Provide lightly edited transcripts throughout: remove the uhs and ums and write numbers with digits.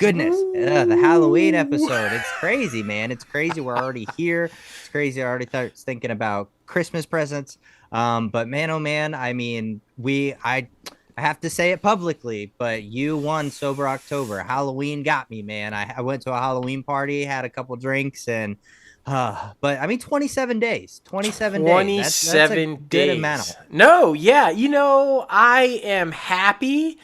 goodness. The Halloween episode. It's crazy, man. It's crazy. We're already here. It's crazy. I already starts thinking about Christmas presents. But man, oh man, I mean, I have to say it publicly, but you won Sober October. Halloween got me, man. I went to a Halloween party, had a couple drinks, and but I mean, 27 days. 27 days. That's a 27 good amount. days. No, yeah, I am happy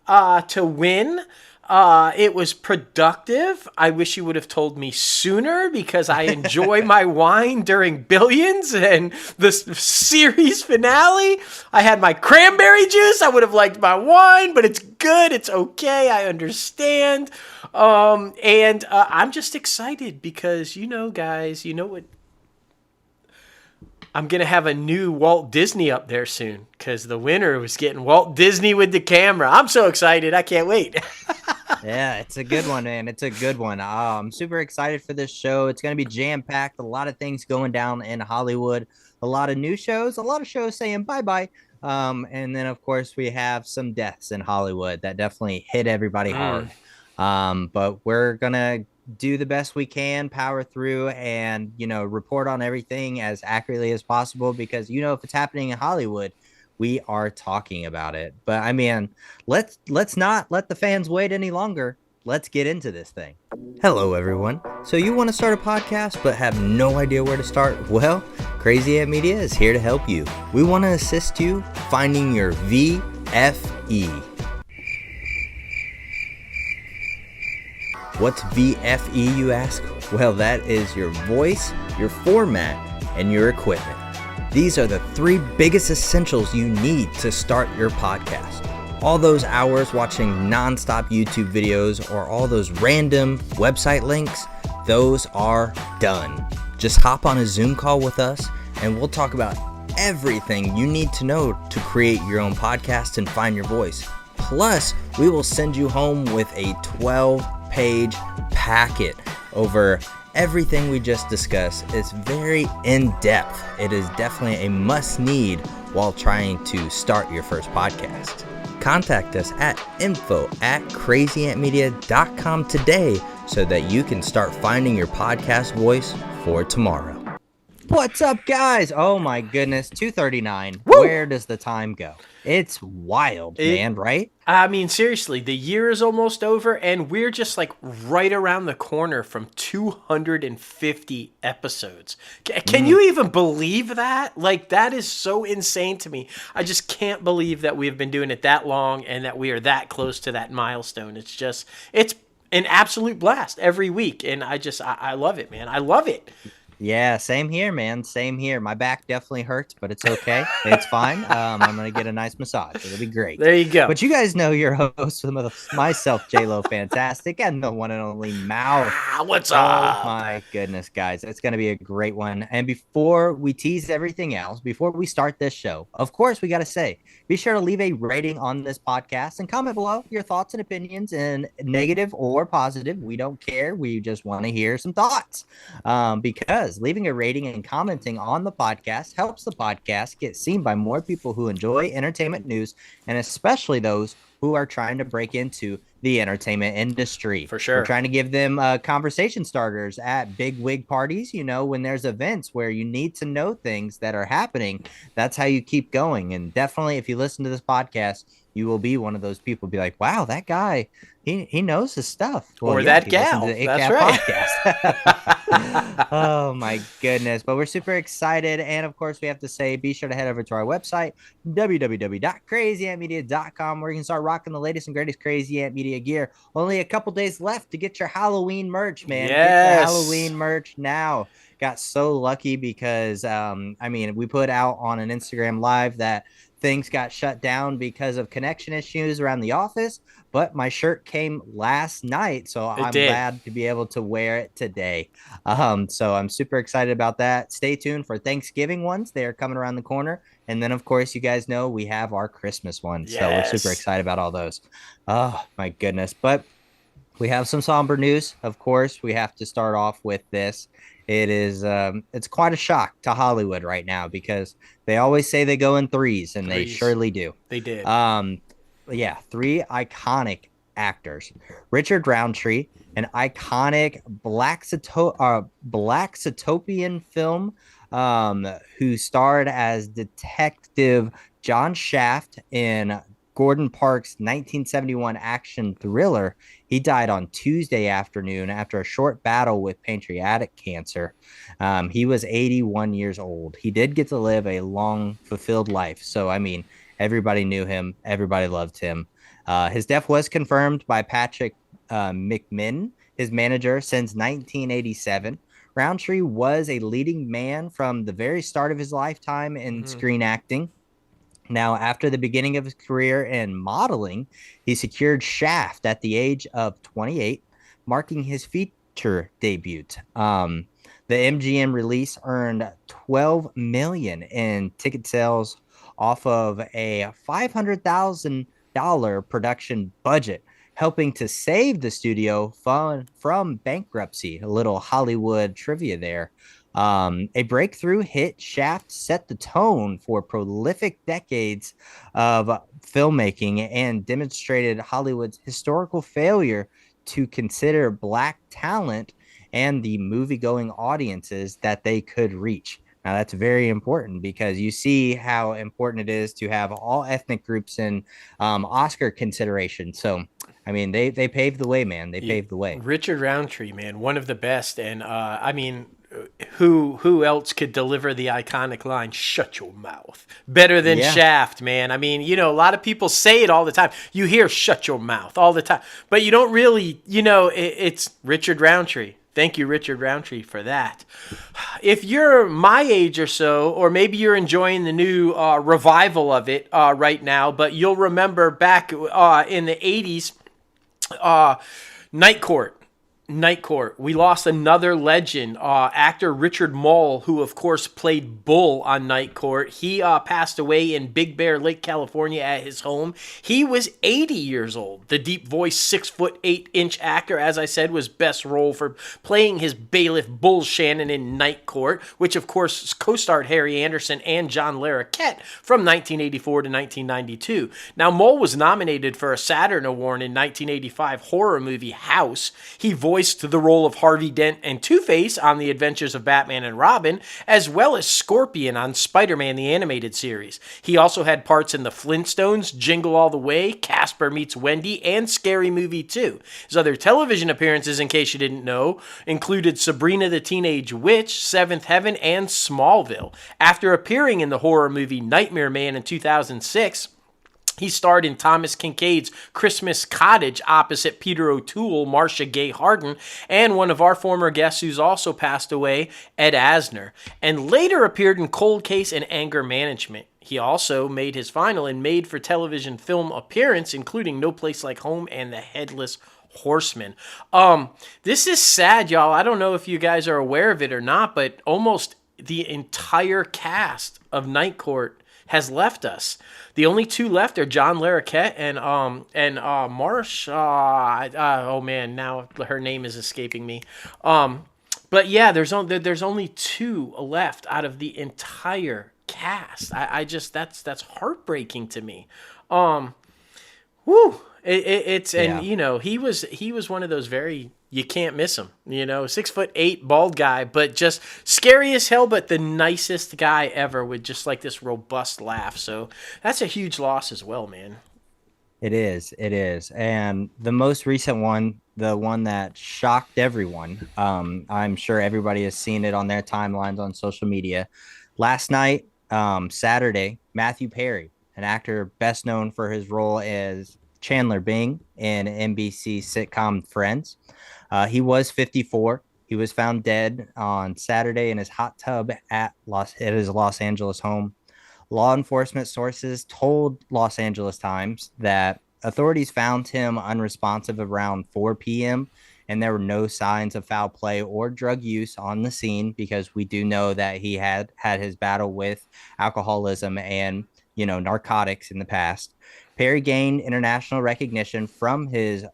to win. It was productive. I wish you would have told me sooner because I enjoy my wine during Billions and the series finale. I had my cranberry juice. I would have liked my wine, but it's good. It's okay. I understand. And I'm just excited because, guys, you know what? I'm going to have a new Walt Disney up there soon because the winner was getting Walt Disney with the camera. I'm so excited. I can't wait. Yeah, it's a good one, man. It's a good one. I'm super excited for this show. It's going to be jam-packed. A lot of things going down in Hollywood. A lot of new shows. A lot of shows saying bye-bye. And then, of course, we have some deaths in Hollywood that definitely hit everybody hard. But we're going to do the best we can, power through, and, report on everything as accurately as possible because, if it's happening in Hollywood, we are talking about it. But I mean, let's not let the fans wait any longer. Let's get into this thing. Hello, everyone. So you want to start a podcast but have no idea where to start? Well, Crazy Ant Media is here to help you. We want to assist you finding your VFE. What's VFE, you ask? Well, that is your voice, your format, and your equipment. These are the three biggest essentials you need to start your podcast. All those hours watching nonstop YouTube videos or all those random website links, those are done. Just hop on a Zoom call with us and we'll talk about everything you need to know to create your own podcast and find your voice. Plus, we will send you home with a 12-page packet over everything we just discussed. It's very in-depth. It is definitely a must-need while trying to start your first podcast. Contact us at info@crazyantmedia.com today so that you can start finding your podcast voice for tomorrow. What's up, guys? Oh my goodness, 2:39. Woo! Where does the time go? It's wild, man, right? I mean, seriously, the year is almost over, and we're just like right around the corner from 250 episodes. Can you even believe that? Like, that is so insane to me. I just can't believe that we've been doing it that long and that we are that close to that milestone. It's an absolute blast every week, and I love it, man. I love it. Yeah, same here, man. Same here. My back definitely hurts, but it's okay. It's fine. I'm going to get a nice massage. It'll be great. There you go. But you guys know your host with myself, J-Lo Fantastic, and the one and only Mal. What's up? Oh, my goodness, guys. It's going to be a great one. And before we tease everything else, before we start this show, of course, we got to say, be sure to leave a rating on this podcast and comment below your thoughts and opinions, in negative or positive. We don't care. We just want to hear some thoughts because leaving a rating and commenting on the podcast helps the podcast get seen by more people who enjoy entertainment news, and especially those who are trying to break into the entertainment industry. For sure. We're trying to give them conversation starters at big wig parties, when there's events where you need to know things that are happening. That's how you keep going. And definitely, if you listen to this podcast, you will be one of those people be like, wow, that guy, he knows his stuff. Well, or that gal. That's right. Podcast. Oh, my goodness. But we're super excited. And, of course, we have to say, be sure to head over to our website, www.crazyantmedia.com, where you can start rocking the latest and greatest Crazy Ant Media gear. Only a couple days left to get your Halloween merch, man. Yes. Get your Halloween merch now. Got so lucky because, we put out on an Instagram Live that things got shut down because of connection issues around the office, but my shirt came last night, so I'm glad to be able to wear it today. So I'm super excited about that. Stay tuned for Thanksgiving ones. They are coming around the corner. And then, of course, you guys know we have our Christmas ones. Yes. So we're super excited about all those. Oh, my goodness. But we have some somber news. Of course, we have to start off with this. It is it's quite a shock to Hollywood right now because they always say they go in threes, and they surely do. They did. Yeah, three iconic actors. Richard Roundtree, an iconic Black Satopian film, who starred as Detective John Shaft in Gordon Parks' 1971 action thriller. He died on Tuesday afternoon after a short battle with pancreatic cancer. He was 81 years old. He did get to live a long, fulfilled life. So, I mean, everybody knew him, everybody loved him. His death was confirmed by Patrick McMinn, his manager, since 1987. Roundtree was a leading man from the very start of his lifetime in screen acting. Now, after the beginning of his career in modeling, he secured Shaft at the age of 28, marking his feature debut. The MGM release earned 12 million in ticket sales off of a $500,000 production budget, helping to save the studio from bankruptcy. A little Hollywood trivia there. A breakthrough hit, Shaft set the tone for prolific decades of filmmaking and demonstrated Hollywood's historical failure to consider Black talent and the movie-going audiences that they could reach. Now, that's very important because you see how important it is to have all ethnic groups in Oscar consideration. So, I mean, they paved the way, man. They paved the way. Richard Roundtree, man, one of the best. And I mean, who else could deliver the iconic line, "Shut your mouth," better than Shaft, man? I mean, a lot of people say it all the time. You hear "shut your mouth" all the time, but you don't really, it's Richard Roundtree. Thank you, Richard Roundtree, for that. If you're my age or so, or maybe you're enjoying the new revival of it right now, but you'll remember back in the 80s, Night Court. Night Court. We lost another legend, actor Richard Moll, who of course played Bull on Night Court. He passed away in Big Bear Lake, California at his home. He was 80 years old. The deep voice, 6'8" actor, as I said, was best role for playing his bailiff Bull Shannon in Night Court, which of course co-starred Harry Anderson and John Larroquette from 1984 to 1992. Now, Moll was nominated for a Saturn Award in 1985 horror movie House. He voiced the role of Harvey Dent and Two-Face on The Adventures of Batman and Robin, as well as Scorpion on Spider-Man the Animated Series. He also had parts in The Flintstones, Jingle All the Way, Casper Meets Wendy, and Scary Movie 2. His other television appearances, in case you didn't know, included Sabrina the Teenage Witch, Seventh Heaven, and Smallville. After appearing in the horror movie Nightmare Man in 2006, he starred in Thomas Kincaid's Christmas Cottage opposite Peter O'Toole, Marcia Gay Harden, and one of our former guests who's also passed away, Ed Asner, and later appeared in Cold Case and Anger Management. He also made his final and made-for-television film appearance, including No Place Like Home and The Headless Horseman. This is sad, y'all. I don't know if you guys are aware of it or not, but almost the entire cast of Night Court has left us. The only two left are John Larroquette and Marsh. Oh man, now her name is escaping me. But yeah, there's only two left out of the entire cast. I just that's heartbreaking to me. Woo. It's and he was one of those very, you can't miss him, 6'8" bald guy, but just scary as hell, but the nicest guy ever with just like this robust laugh. So that's a huge loss as well, man. It is. And the most recent one, the one that shocked everyone, I'm sure everybody has seen it on their timelines on social media. Last night, Saturday, Matthew Perry, an actor best known for his role as Chandler Bing in NBC sitcom Friends. He was 54. He was found dead on Saturday in his hot tub at his Los Angeles home. Law enforcement sources told Los Angeles Times that authorities found him unresponsive around 4 p.m. and there were no signs of foul play or drug use on the scene, because we do know that he had his battle with alcoholism and narcotics in the past. Perry gained international recognition from his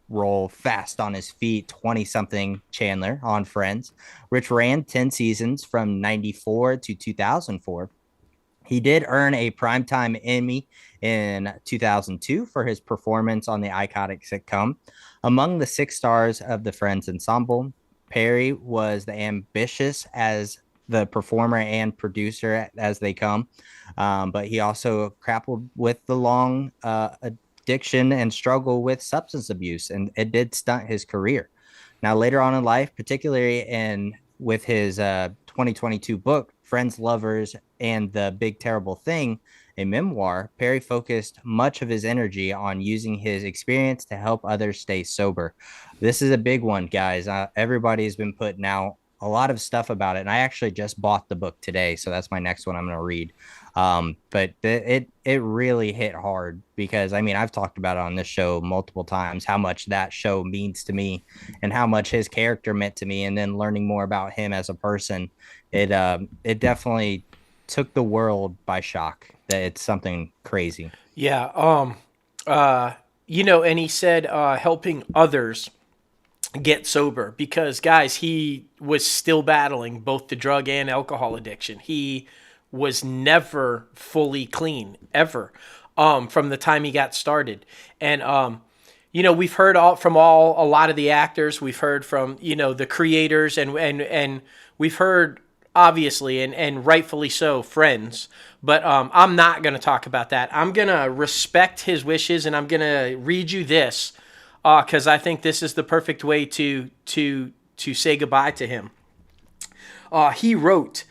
role Fast on His Feet 20-something Chandler on Friends, which ran 10 seasons from 94 to 2004. He did earn a Primetime Emmy in 2002 for his performance on the iconic sitcom. Among the six stars of the Friends ensemble, Perry was the ambitious as the performer and producer as they come, but he also grappled with the long addiction and struggle with substance abuse, and it did stunt his career. Now, later on in life, particularly in with his 2022 book, Friends, Lovers, and the Big Terrible Thing, a memoir, Perry focused much of his energy on using his experience to help others stay sober. This is a big one, guys. Everybody's been putting out a lot of stuff about it, and I actually just bought the book today, so that's my next one I'm going to read. But it really hit hard because I mean I've talked about it on this show multiple times how much that show means to me and how much his character meant to me, and then learning more about him as a person, it definitely took the world by shock. That it's something crazy. Yeah. And he said helping others get sober because, guys, he was still battling both the drug and alcohol addiction. He was never fully clean ever, from the time he got started. And we've heard a lot of the actors. We've heard from the creators, and we've heard, obviously, and rightfully so, Friends. But I'm not going to talk about that. I'm going to respect his wishes, and I'm going to read you this because I think this is the perfect way to say goodbye to him. He wrote,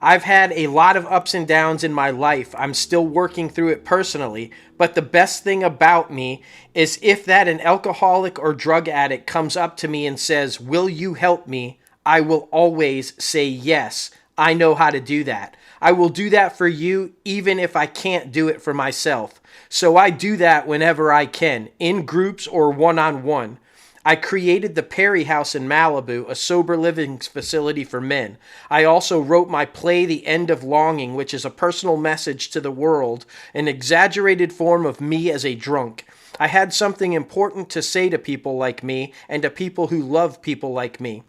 "I've had a lot of ups and downs in my life. I'm still working through it personally, but the best thing about me is if that an alcoholic or drug addict comes up to me and says, 'Will you help me?' I will always say yes. I know how to do that. I will do that for you even if I can't do it for myself. So I do that whenever I can, in groups or one-on-one. I created the Perry House in Malibu, a sober living facility for men. I also wrote my play, The End of Longing, which is a personal message to the world, an exaggerated form of me as a drunk. I had something important to say to people like me and to people who love people like me.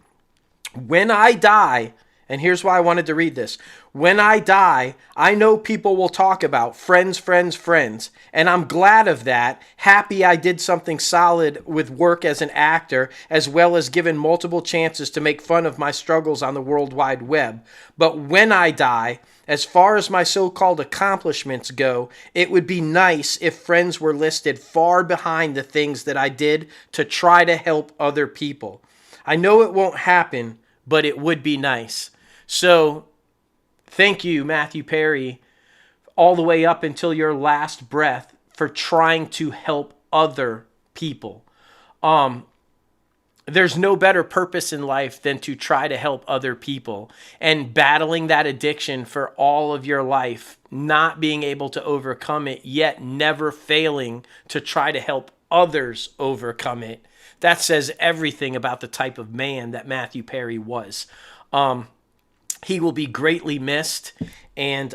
When I die," and here's why I wanted to read this. "When I die, I know people will talk about friends, friends, friends. And I'm glad of that. Happy I did something solid with work as an actor, as well as given multiple chances to make fun of my struggles on the World Wide Web. But when I die, as far as my so-called accomplishments go, it would be nice if Friends were listed far behind the things that I did to try to help other people. I know it won't happen, but it would be nice." So thank you, Matthew Perry, all the way up until your last breath for trying to help other people. There's no better purpose in life than to try to help other people, and battling that addiction for all of your life, not being able to overcome it, yet never failing to try to help others overcome it. That says everything about the type of man that Matthew Perry was. He will be greatly missed. And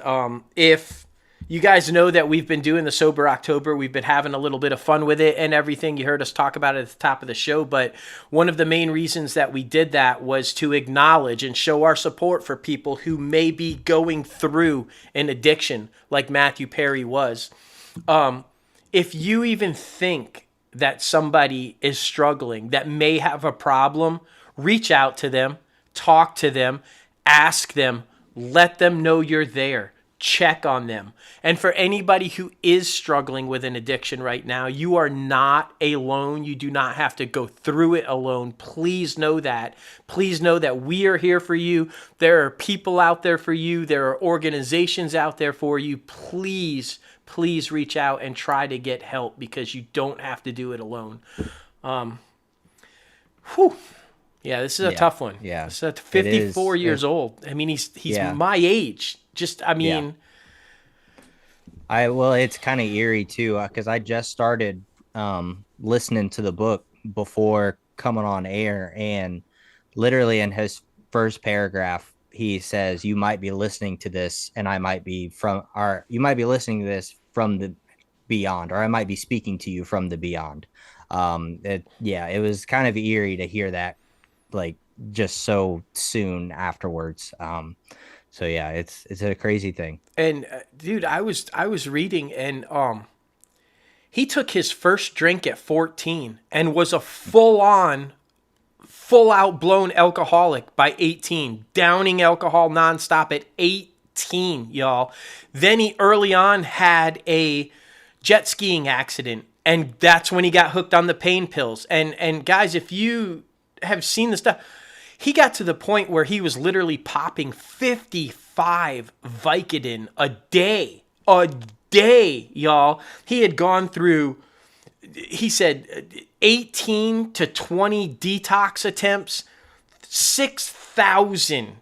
if you guys know that we've been doing the Sober October, we've been having a little bit of fun with it and everything. You heard us talk about it at the top of the show. But one of the main reasons that we did that was to acknowledge and show our support for people who may be going through an addiction like Matthew Perry was. If you even think that somebody is struggling, that may have a problem, reach out to them, talk to them, ask them, let them know you're there, check on them. And for anybody who is struggling with an addiction right now, you are not alone. You do not have to go through it alone. Please know that. Please know that we are here for you. There are people out there for you. There are organizations out there for you. Please reach out and try to get help because you don't have to do it alone. Yeah, this is a tough one. Yeah. This is 54 years old. I mean, he's my age. It's kind of eerie too, because I just started listening to the book before coming on air, and literally in his first paragraph, he says, "You might be listening to this, and I might be you might be listening to this from the beyond, or I might be speaking to you from the beyond." It was kind of eerie to hear that, like, just so soon afterwards. So yeah, it's a crazy thing. And dude, I was reading, and he took his first drink at 14 and was a full out blown alcoholic by 18, downing alcohol nonstop at 18, y'all. Then he early on had a jet skiing accident, and that's when he got hooked on the pain pills. And guys, if you have seen the stuff, he got to the point where he was literally popping 55 Vicodin a day. A day, y'all. He had gone through, he said, 18 to 20 detox attempts, 6,000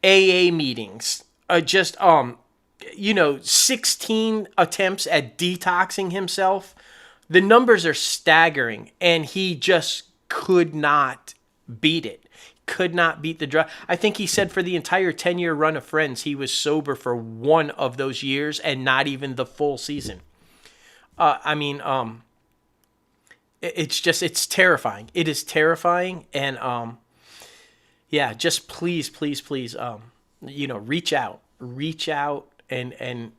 AA meetings, 16 attempts at detoxing himself. The numbers are staggering, and he just could not beat it. Could not beat the drug. I think he said for the entire 10-year run of Friends, he was sober for one of those years and not even the full season. I mean, it's terrifying. It is terrifying. And, yeah, just please, please, please, reach out and,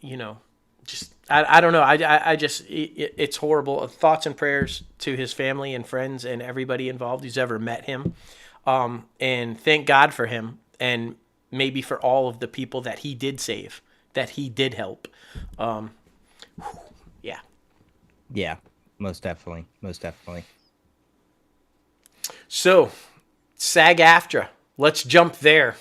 just, I don't know. I just, it's horrible. Thoughts and prayers to his family and friends and everybody involved who's ever met him. And thank God for him, and maybe for all of the people that he did save, that he did help. Yeah. Yeah, most definitely. Most definitely. So, SAG-AFTRA. Let's jump there.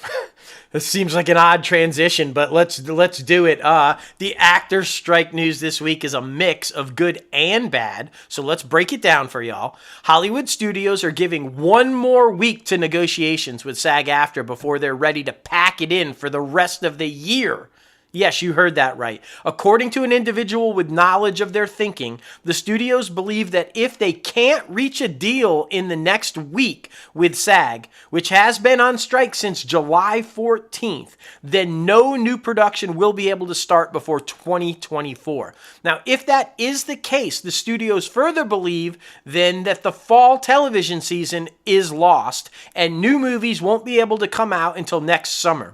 This seems like an odd transition, but let's do it. The actors' strike news this week is a mix of good and bad, so let's break it down for y'all. Hollywood studios are giving one more week to negotiations with SAG-AFTRA before they're ready to pack it in for the rest of the year. Yes, you heard that right. According to an individual with knowledge of their thinking, the studios believe that if they can't reach a deal in the next week with SAG, which has been on strike since July 14th, then no new production will be able to start before 2024. Now, if that is the case, the studios further believe then that the fall television season is lost and new movies won't be able to come out until next summer.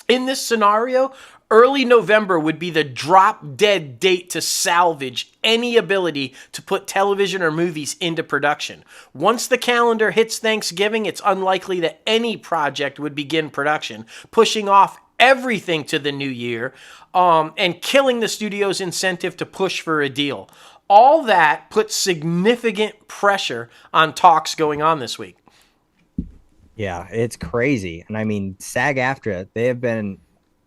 In this scenario, early November would be the drop-dead date to salvage any ability to put television or movies into production. Once the calendar hits Thanksgiving, it's unlikely that any project would begin production, pushing off everything to the new year, and killing the studio's incentive to push for a deal. All that puts significant pressure on talks going on this week. Yeah, it's crazy. And I mean, SAG-AFTRA, they have been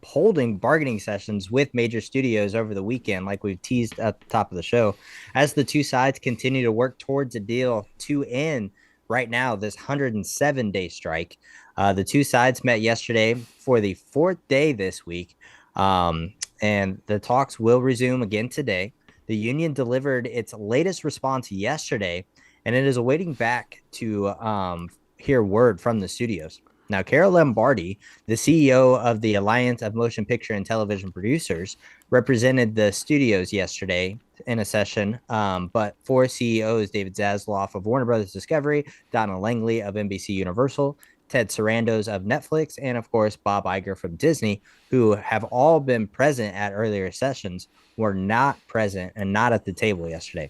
holding bargaining sessions with major studios over the weekend, like we've teased at the top of the show, as the two sides continue to work towards a deal to end right now this 107-day strike. The two sides met yesterday for the fourth day this week, and the talks will resume again today. The union delivered its latest response yesterday, and it is awaiting back to hear word from the studios. Now, Carol Lombardi, the CEO of the Alliance of Motion Picture and Television Producers, represented the studios yesterday in a session. But four CEOs, David Zasloff of Warner Brothers Discovery, Donna Langley of NBC Universal, Ted Sarandos of Netflix, and of course, Bob Iger from Disney, who have all been present at earlier sessions, were not present and not at the table yesterday.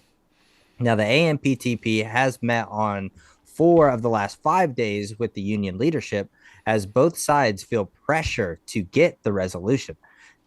Now, the AMPTP has met on 4 of the last 5 days with the union leadership, as both sides feel pressure to get the resolution.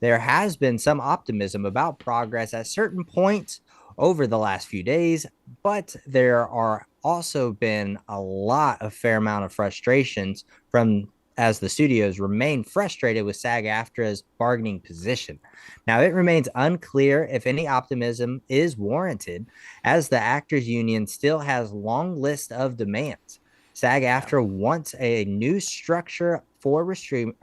There has been some optimism about progress at certain points over the last few days, but there are also been a fair amount of frustrations from as the studios remain frustrated with SAG-AFTRA's bargaining position. Now, it remains unclear if any optimism is warranted, as the actors union still has long list of demands. SAG-AFTRA wants a new structure for streaming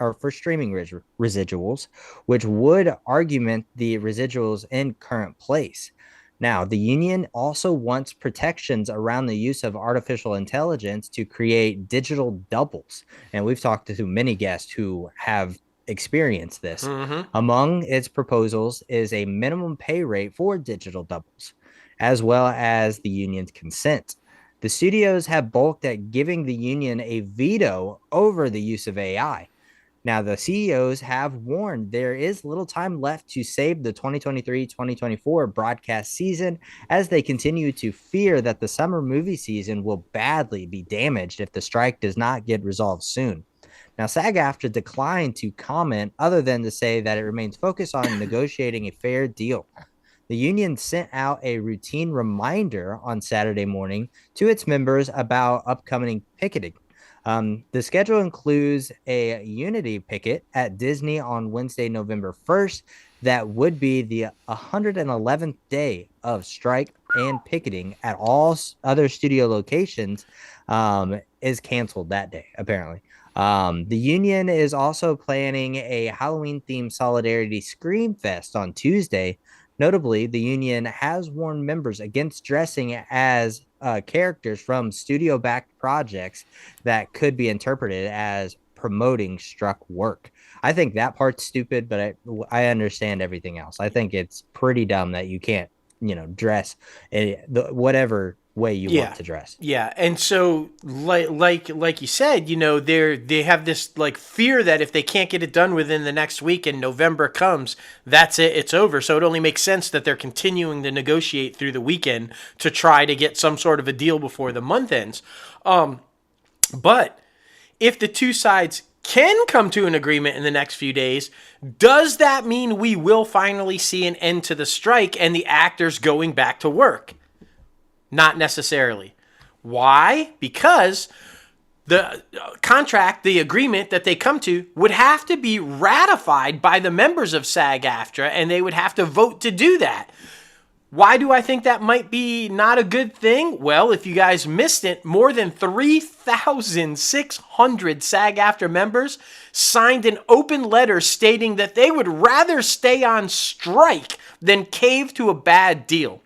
residuals, which would augment the residuals in current place. Now, the union also wants protections around the use of artificial intelligence to create digital doubles. And we've talked to many guests who have experienced this. Among its proposals is a minimum pay rate for digital doubles, as well as the union's consent. The studios have balked at giving the union a veto over the use of AI. Now, the CEOs have warned there is little time left to save the 2023-2024 broadcast season, as they continue to fear that the summer movie season will badly be damaged if the strike does not get resolved soon. Now, SAG-AFTRA declined to comment other than to say that it remains focused on negotiating a fair deal. The union sent out a routine reminder on Saturday morning to its members about upcoming picketing. The schedule includes a unity picket at Disney on Wednesday, November 1st. That would be the 111th day of strike and picketing at all other studio locations, is canceled that day, apparently. The union is also planning a Halloween-themed Solidarity Scream Fest on Tuesday. Notably, the union has warned members against dressing as characters from studio-backed projects that could be interpreted as promoting struck work. I think that part's stupid, but I understand everything else. I think it's pretty dumb that you can't, dress whatever way you want to dress. Yeah, and so like you said, they have this like fear that if they can't get it done within the next week and November comes, that's it, it's over. So it only makes sense that they're continuing to negotiate through the weekend to try to get some sort of a deal before the month ends. But if the two sides can come to an agreement in the next few days, does that mean we will finally see an end to the strike and the actors going back to work? Not necessarily. Why? Because the contract, the agreement that they come to would have to be ratified by the members of SAG-AFTRA, and they would have to vote to do that. Why do I think that might be not a good thing? Well, if you guys missed it, more than 3,600 SAG-AFTRA members signed an open letter stating that they would rather stay on strike than cave to a bad deal.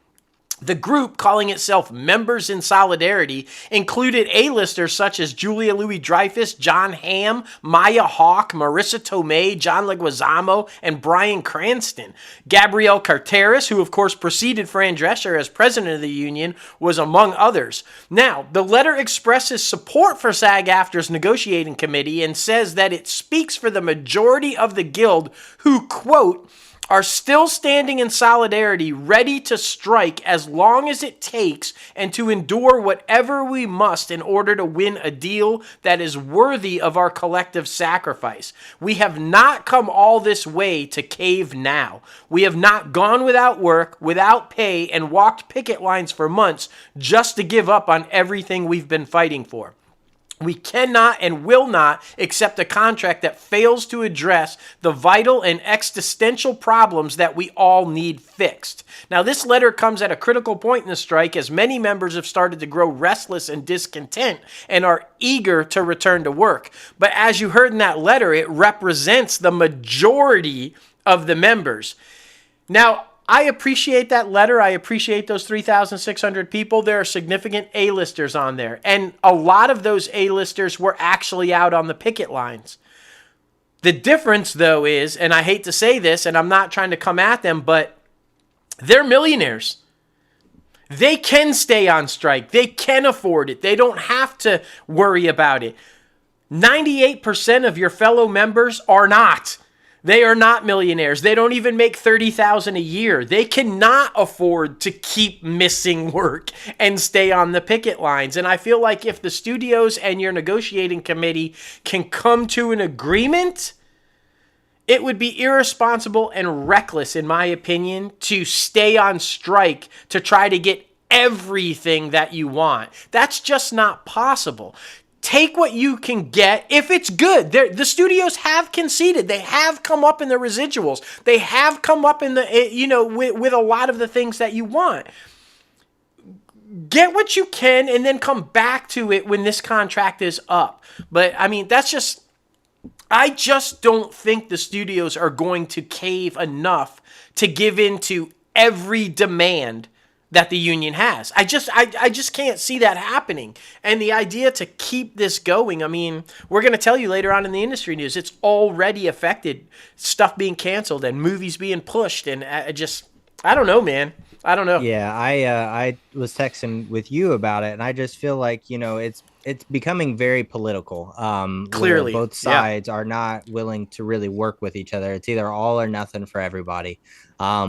The group, calling itself Members in Solidarity, included A-listers such as Julia Louis-Dreyfus, John Hamm, Maya Hawke, Marissa Tomei, John Leguizamo, and Bryan Cranston. Gabrielle Carteris, who of course preceded Fran Drescher as president of the union, was among others. Now, the letter expresses support for SAG-AFTRA's negotiating committee and says that it speaks for the majority of the guild who, quote, are still standing in solidarity, ready to strike as long as it takes and to endure whatever we must in order to win a deal that is worthy of our collective sacrifice. We have not come all this way to cave now. We have not gone without work, without pay, and walked picket lines for months just to give up on everything we've been fighting for. We cannot and will not accept a contract that fails to address the vital and existential problems that we all need fixed. Now, this letter comes at a critical point in the strike as many members have started to grow restless and discontent and are eager to return to work. But as you heard in that letter, it represents the majority of the members. Now, I appreciate that letter. I appreciate those 3,600 people. There are significant A-listers on there. And a lot of those A-listers were actually out on the picket lines. The difference, though, is, and I hate to say this, and I'm not trying to come at them, but they're millionaires. They can stay on strike. They can afford it. They don't have to worry about it. 98% of your fellow members are not. They are not millionaires. They don't even make $30,000 a year. They cannot afford to keep missing work and stay on the picket lines. And I feel like if the studios and your negotiating committee can come to an agreement, it would be irresponsible and reckless, in my opinion, to stay on strike to try to get everything that you want. That's just not possible. Take what you can get if it's good. The studios have conceded. They have come up in the residuals. They have come up in the, with a lot of the things that you want. Get what you can and then come back to it when this contract is up. But, I mean, I just don't think the studios are going to cave enough to give in to every demand that the union has. I just can't see that happening. And the idea to keep this going, I mean, we're going to tell you later on in the industry news, it's already affected stuff being canceled and movies being pushed. And I don't know, man. I don't know. Yeah, I was texting with you about it, and I just feel like, it's becoming very political, where Clearly, both yeah. sides are not willing to really work with each other. It's either all or nothing for everybody,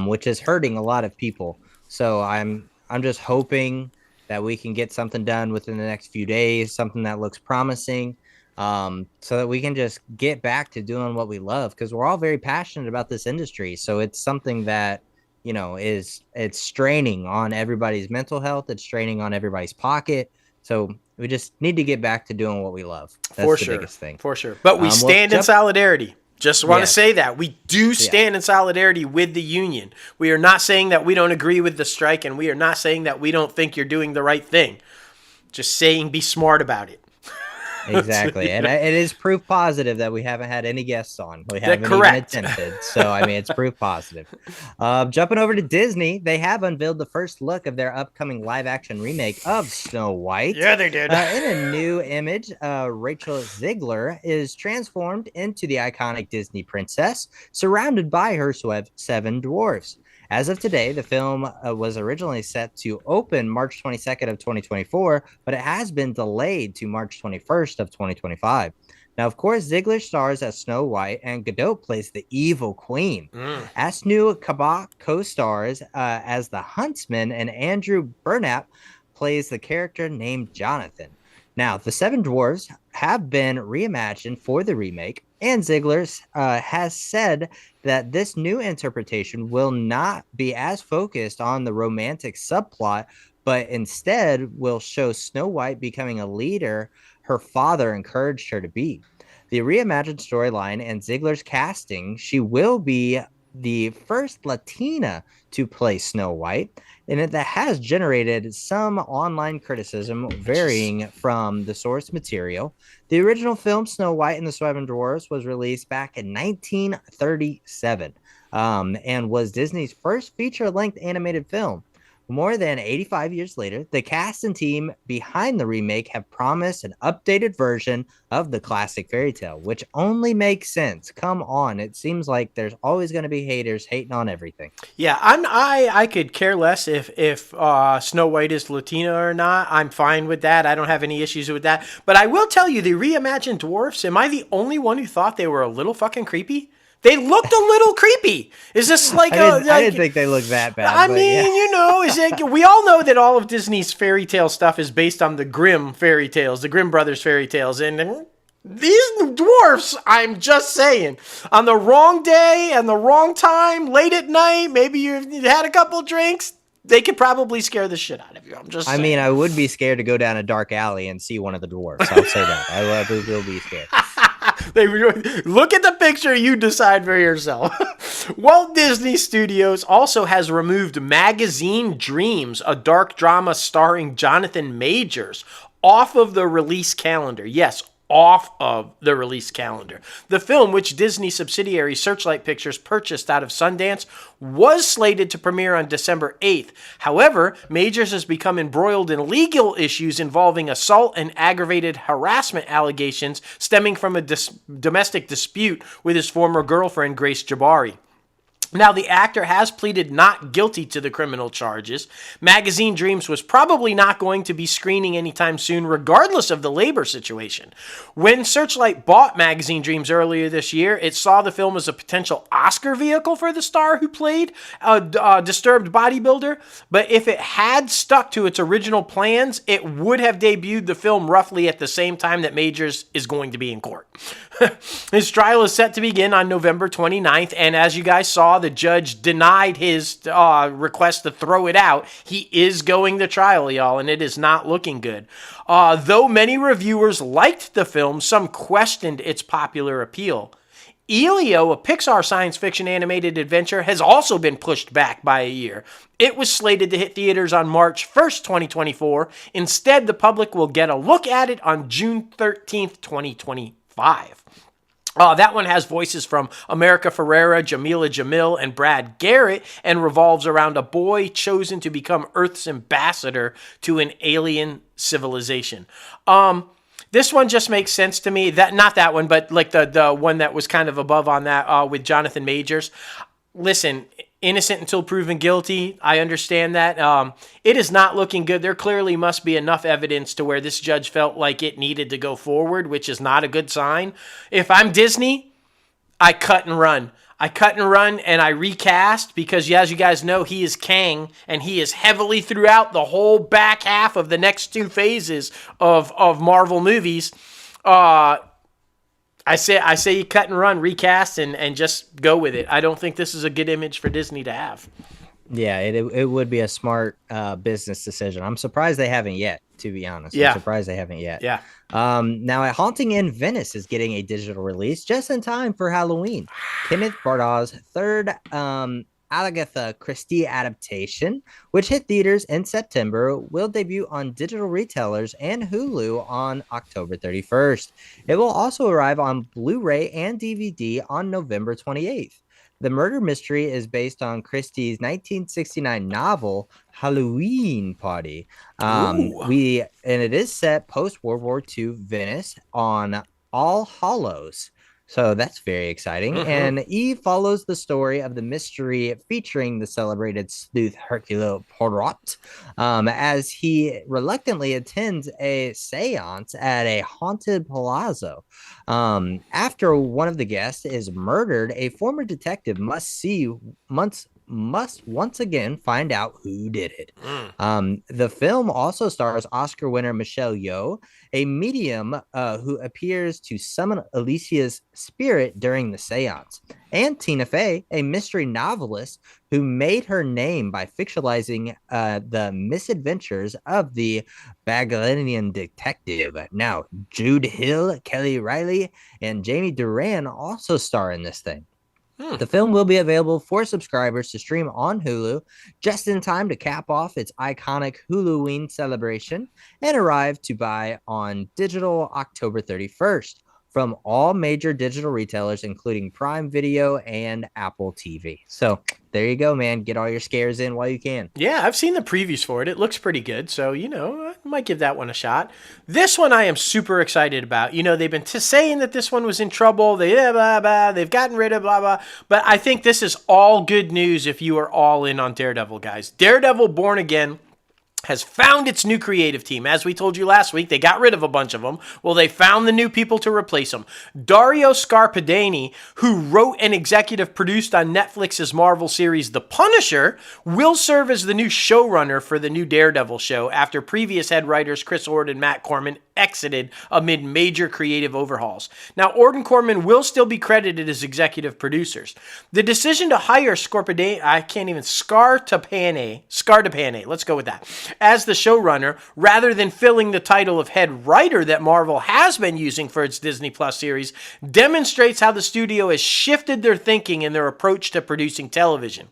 which is hurting a lot of people. So I'm just hoping that we can get something done within the next few days, something that looks promising, so that we can just get back to doing what we love, because we're all very passionate about this industry. So it's something that, it's straining on everybody's mental health, it's straining on everybody's pocket. So we just need to get back to doing what we love. That's For the sure. biggest thing. For sure. But we Well, stand in solidarity. Just want to yes. say that. We do Yeah. stand in solidarity with the union. We are not saying that we don't agree with the strike, and we are not saying that we don't think you're doing the right thing. Just saying be smart about it. Exactly. And it is proof positive that we haven't had any guests on. We haven't even correct. attempted. So, I mean, it's proof positive. Jumping over to Disney, they have unveiled the first look of their upcoming live action remake of Snow White. Yeah, they did. In a new image, Rachel Ziegler is transformed into the iconic Disney princess, surrounded by her seven dwarfs. As of today, the film was originally set to open March 22nd of 2024, but it has been delayed to March 21st of 2025. Now, of course, Ziegler stars as Snow White, and Godot plays the evil queen. Asnu Kabak co-stars as the huntsman, and Andrew Burnap plays the character named Jonathan. Now, the Seven Dwarfs have been reimagined for the remake, and Ziegler has said that this new interpretation will not be as focused on the romantic subplot, but instead will show Snow White becoming a leader her father encouraged her to be. The reimagined storyline and Ziegler's casting, she will be the first Latina to play Snow White, and that has generated some online criticism varying from the source material. The original film Snow White and the Seven Dwarfs was released back in 1937, and was Disney's first feature-length animated film. More than 85 years later, the cast and team behind the remake have promised an updated version of the classic fairy tale, which only makes sense. Come on, it seems like there's always going to be haters hating on everything. Yeah, I could care less if Snow White is Latina or not. I'm fine with that. I don't have any issues with that. But I will tell you, the reimagined dwarfs, am I the only one who thought they were a little fucking creepy? They looked a little creepy. Is this like I didn't think they looked that bad. I mean, yeah. We all know that all of Disney's fairy tale stuff is based on the Grimm fairy tales, the Grimm brothers fairy tales, and these dwarfs, I'm just saying, on the wrong day and the wrong time, late at night, maybe you had a couple drinks, they could probably scare the shit out of you. I'm just saying. I mean, I would be scared to go down a dark alley and see one of the dwarfs. I'll say that. I will be scared. Look at the picture, you decide for yourself. Walt Disney Studios also has removed Magazine Dreams, a dark drama starring Jonathan Majors, off of the release calendar. Yes, off of the release calendar. The film, which Disney subsidiary Searchlight Pictures purchased out of Sundance, was slated to premiere on December 8th. However, Majors has become embroiled in legal issues involving assault and aggravated harassment allegations stemming from a domestic dispute with his former girlfriend, Grace Jabari. Now, the actor has pleaded not guilty to the criminal charges. Magazine Dreams was probably not going to be screening anytime soon, regardless of the labor situation. When Searchlight bought Magazine Dreams earlier this year, it saw the film as a potential Oscar vehicle for the star who played a disturbed bodybuilder. But if it had stuck to its original plans, it would have debuted the film roughly at the same time that Majors is going to be in court. His trial is set to begin on November 29th, and as you guys saw, the judge denied his request to throw it out. He is going to trial, y'all, and it is not looking good. Though many reviewers liked the film, some questioned its popular appeal. Elio, a Pixar science fiction animated adventure, has also been pushed back by a year. It was slated to hit theaters on March 1st, 2024. Instead, the public will get a look at it on June 13th, 2025. That one has voices from America Ferrera, Jamila Jamil, and Brad Garrett, and revolves around a boy chosen to become Earth's ambassador to an alien civilization. This one just makes sense to me. Not that one, but like the one that was kind of above on that with Jonathan Majors. Listen, innocent until proven guilty. I understand that. It is not looking good. There clearly must be enough evidence to where this judge felt like it needed to go forward, which is not a good sign. If I'm Disney, I cut and run. And I recast because, as you guys know, he is Kang, and he is heavily throughout the whole back half of the next 2 phases of Marvel movies. I say you cut and run, recast, and just go with it. I don't think this is a good image for Disney to have. Yeah, it would be a smart business decision. I'm surprised they haven't yet, to be honest. Yeah. I'm surprised they haven't yet. Yeah. Now, A Haunting in Venice is getting a digital release just in time for Halloween. Kenneth Bardaugh's third Agatha Christie adaptation, which hit theaters in September, will debut on digital retailers and Hulu on October 31st. It will also arrive on Blu-ray and DVD on November 28th. The murder mystery is based on Christie's 1969 novel Halloween Party. And it is set post World War II Venice on All Hallows. So that's very exciting. Mm-hmm. And Eve follows the story of the mystery featuring the celebrated sleuth Hercule Poirot as he reluctantly attends a seance at a haunted palazzo. After one of the guests is murdered, a former detective must once again find out who did it. The film also stars Oscar winner Michelle Yeoh, a medium who appears to summon Alicia's spirit during the seance, and Tina Fey, a mystery novelist who made her name by fictionalizing the misadventures of the Baghlanian detective. Now, Jude Hill, Kelly Riley, and Jamie Duran also star in this thing. The film will be available for subscribers to stream on Hulu just in time to cap off its iconic Huluween celebration and arrive to buy on digital October 31st from all major digital retailers, including Prime Video and Apple TV. So there you go, man. Get all your scares in while you can. Yeah, I've seen the previews for it. It looks pretty good. So, I might give that one a shot. This one I am super excited about. They've been saying that this one was in trouble. They've gotten rid of blah, blah. But I think this is all good news if you are all in on Daredevil, guys. Daredevil Born Again has found its new creative team. As we told you last week, they got rid of a bunch of them. Well, they found the new people to replace them. Dario Scarpadini, who wrote and executive produced on Netflix's Marvel series The Punisher, will serve as the new showrunner for the new Daredevil show after previous head writers Chris Ord and Matt Corman exited amid major creative overhauls. Now, Ord and Corman will still be credited as executive producers. The decision to hire Scarpadini, let's go with that, as the showrunner, rather than filling the title of head writer that Marvel has been using for its Disney Plus series, demonstrates how the studio has shifted their thinking and their approach to producing television.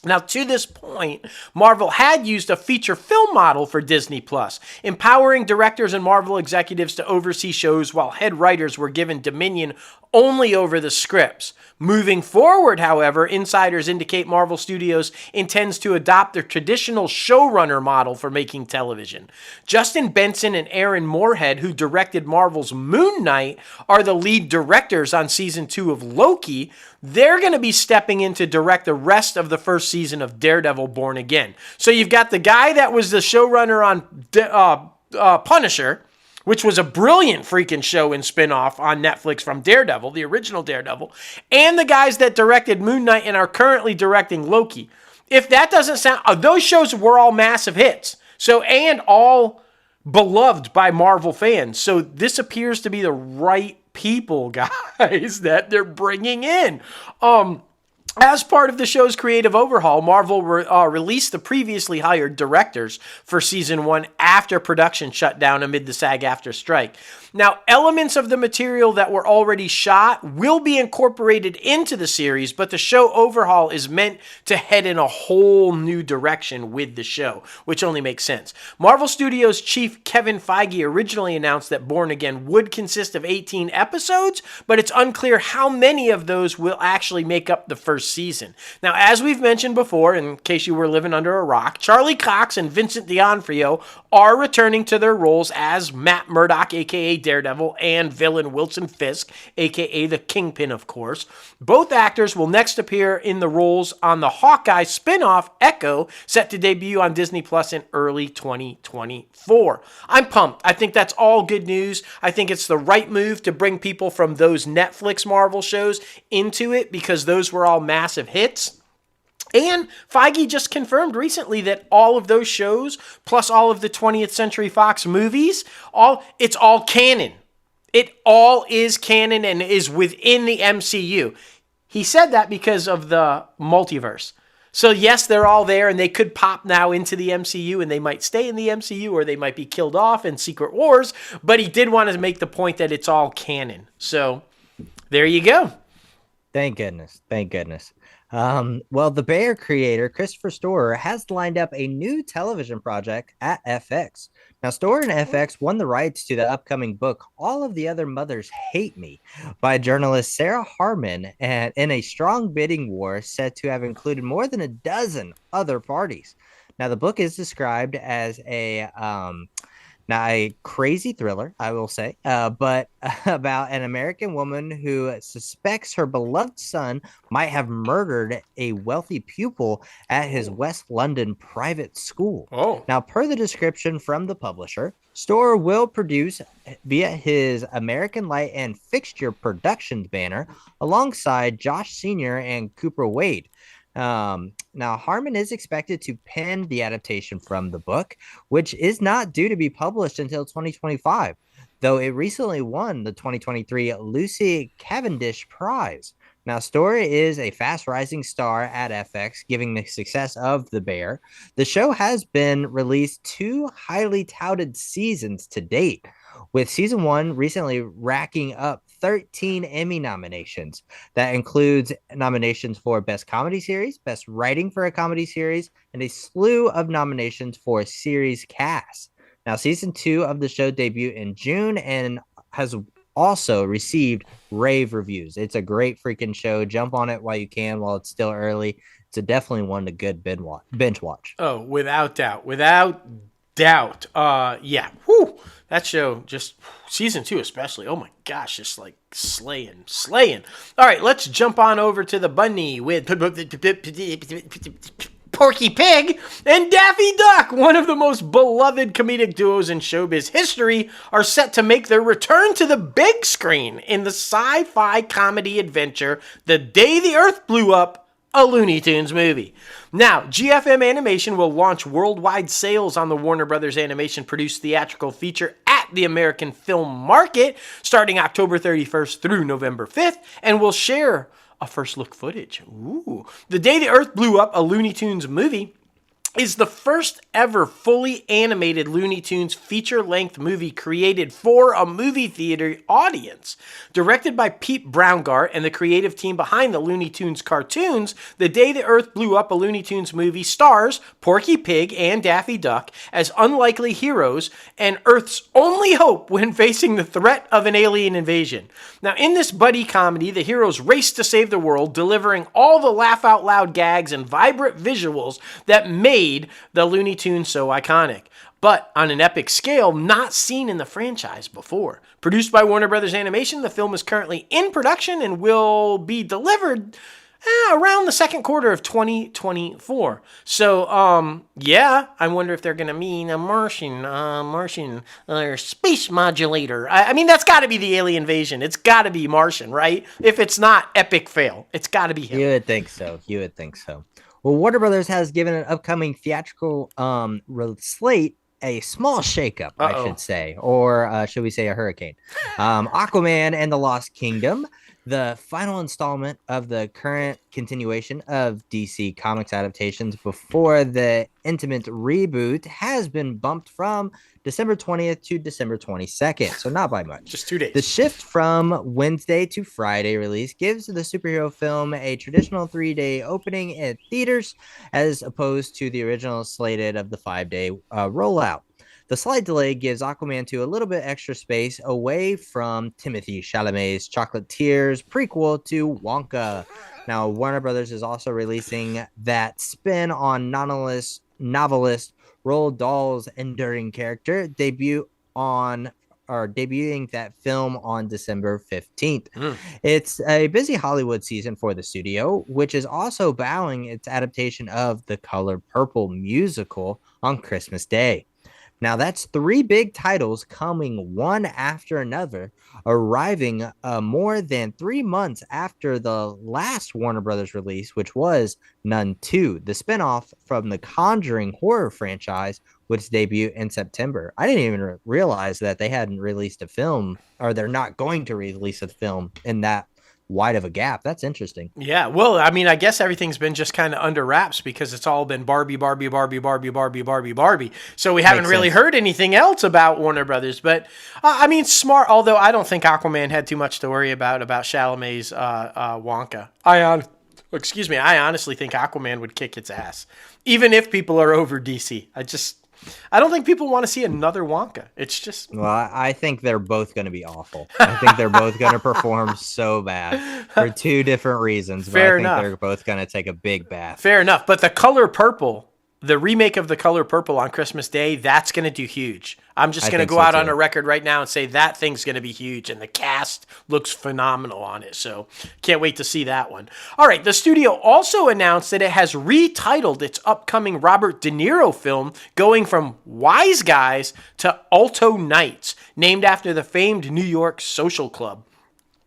Now, to this point, Marvel had used a feature film model for Disney Plus, empowering directors and Marvel executives to oversee shows while head writers were given dominion only over the scripts. Moving forward, however, insiders indicate Marvel Studios intends to adopt their traditional showrunner model for making television. Justin Benson and Aaron Moorhead, who directed Marvel's Moon Knight, are the lead directors on season 2 of Loki. They're going to be stepping in to direct the rest of the first season of Daredevil Born Again. So you've got the guy that was the showrunner on Punisher, which was a brilliant freaking show and spinoff on Netflix from Daredevil, the original Daredevil, and the guys that directed Moon Knight and are currently directing Loki. If that doesn't sound... those shows were all massive hits. And all beloved by Marvel fans. So this appears to be the right people, guys, that they're bringing in. As part of the show's creative overhaul, Marvel released the previously hired directors for season 1 after production shut down amid the SAG-AFTRA strike. Now, elements of the material that were already shot will be incorporated into the series, but the show overhaul is meant to head in a whole new direction with the show, which only makes sense. Marvel Studios chief Kevin Feige originally announced that Born Again would consist of 18 episodes, but it's unclear how many of those will actually make up the first first season. Now, as we've mentioned before, in case you were living under a rock, Charlie Cox and Vincent D'Onofrio are returning to their roles as Matt Murdock, a.k.a. Daredevil, and villain Wilson Fisk, a.k.a. the Kingpin, of course. Both actors will next appear in the roles on the Hawkeye spin-off Echo, set to debut on Disney Plus in early 2024. I'm pumped. I think that's all good news. I think it's the right move to bring people from those Netflix Marvel shows into it because those were all massive hits. And Feige just confirmed recently that all of those shows, plus all of the 20th Century Fox movies, it's all canon. It all is canon and is within the MCU. He said that because of the multiverse. So yes, they're all there and they could pop now into the MCU and they might stay in the MCU or they might be killed off in Secret Wars, but he did want to make the point that it's all canon. So there you go. Thank goodness. Thank goodness. Well, the Bear creator, Christopher Storer, has lined up a new television project at FX. Now, Storer and FX won the rights to the upcoming book, All of the Other Mothers Hate Me, by journalist Sarah Harmon, and in a strong bidding war said to have included more than a dozen other parties. Now, the book is described as a crazy thriller, I will say, but about an American woman who suspects her beloved son might have murdered a wealthy pupil at his West London private school. Oh. Now, per the description from the publisher, Storer will produce via his American Light and Fixture Productions banner alongside Josh Sr. and Cooper Wade. Now, Harmon is expected to pen the adaptation from the book, which is not due to be published until 2025, though it recently won the 2023 Lucy Cavendish Prize. Now, Storer is a fast-rising star at FX, giving the success of The Bear. The show has been released 2 highly touted seasons to date, with season 1 recently racking up 13 Emmy nominations. That includes nominations for Best Comedy Series, Best Writing for a Comedy Series, and a slew of nominations for Series Cast. Now, season 2 of the show debuted in June and has also received rave reviews. It's a great freaking show. Jump on it while you can, while it's still early. It's definitely one to good binge watch. Oh, without doubt. Without doubt. Yeah. Whew. That show, just season 2 especially, oh my gosh, just like slaying. All right, let's jump on over to the bunny with Porky Pig and Daffy Duck. One of the most beloved comedic duos in showbiz history are set to make their return to the big screen in the sci-fi comedy adventure The Day the Earth Blew Up, a Looney Tunes movie. Now, GFM Animation will launch worldwide sales on the Warner Brothers Animation produced theatrical feature at the American Film Market starting October 31st through November 5th, and will share a first look footage. Ooh. The Day the Earth Blew Up, a Looney Tunes movie, is the first ever fully animated Looney Tunes feature-length movie created for a movie theater audience. Directed by Pete Browngar and the creative team behind the Looney Tunes cartoons, The Day the Earth Blew Up, a Looney Tunes movie stars Porky Pig and Daffy Duck as unlikely heroes and Earth's only hope when facing the threat of an alien invasion. Now, in this buddy comedy, the heroes race to save the world, delivering all the laugh-out-loud gags and vibrant visuals that made the Looney Tunes so iconic, but on an epic scale not seen in the franchise before. Produced by Warner Brothers Animation, the film is currently in production and will be delivered around the second quarter of 2024. So, yeah, I wonder if they're going to mean a Martian or space modulator. I mean, that's got to be the alien invasion. It's got to be Martian, right? If it's not, epic fail. It's got to be him. You would think so. Well, Warner Brothers has given an upcoming theatrical slate a small shakeup, I should say, or should we say a hurricane? Aquaman and the Lost Kingdom, the final installment of the current continuation of DC Comics adaptations before the Intimate reboot, has been bumped from December 20th to December 22nd, so not by much. Just 2 days. The shift from Wednesday to Friday release gives the superhero film a traditional 3-day opening at theaters, as opposed to the original slated of the 5-day rollout. The slight delay gives Aquaman 2 a little bit extra space away from Timothy Chalamet's Chocolatiers prequel to Wonka. Now, Warner Brothers is also releasing that spin on novelist Roald Dahl's enduring character debuting that film on December 15th. It's a busy Hollywood season for the studio, which is also bowing its adaptation of The Color Purple musical on Christmas Day. Now, that's three big titles coming one after another, arriving more than 3 months after the last Warner Brothers release, which was Nun 2, the spinoff from the Conjuring horror franchise, which debuted in September. I didn't even realize that they hadn't released a film, or they're not going to release a film in that wide of a gap. That's interesting. Yeah, well, I mean, I guess everything's been just kind of under wraps because it's all been Barbie, Barbie, Barbie, Barbie, Barbie, Barbie, Barbie. So we haven't really heard anything else about Warner Brothers. But, I mean, smart, although I don't think Aquaman had too much to worry about Chalamet's Wonka. I honestly think Aquaman would kick its ass, even if people are over DC. I don't think people want to see another Wonka. It's just... Well, I think they're both going to be awful. I think they're both going to perform so bad for two different reasons. But I think they're both going to take a big bath. Fair enough. But The Color Purple, the remake of The Color Purple on Christmas Day, that's going to do huge. I'm just going to go out on a record right now and say that thing's going to be huge, and the cast looks phenomenal on it. So can't wait to see that one. All right, the studio also announced that it has retitled its upcoming Robert De Niro film, going from Wise Guys to Alto Nights, named after the famed New York social club.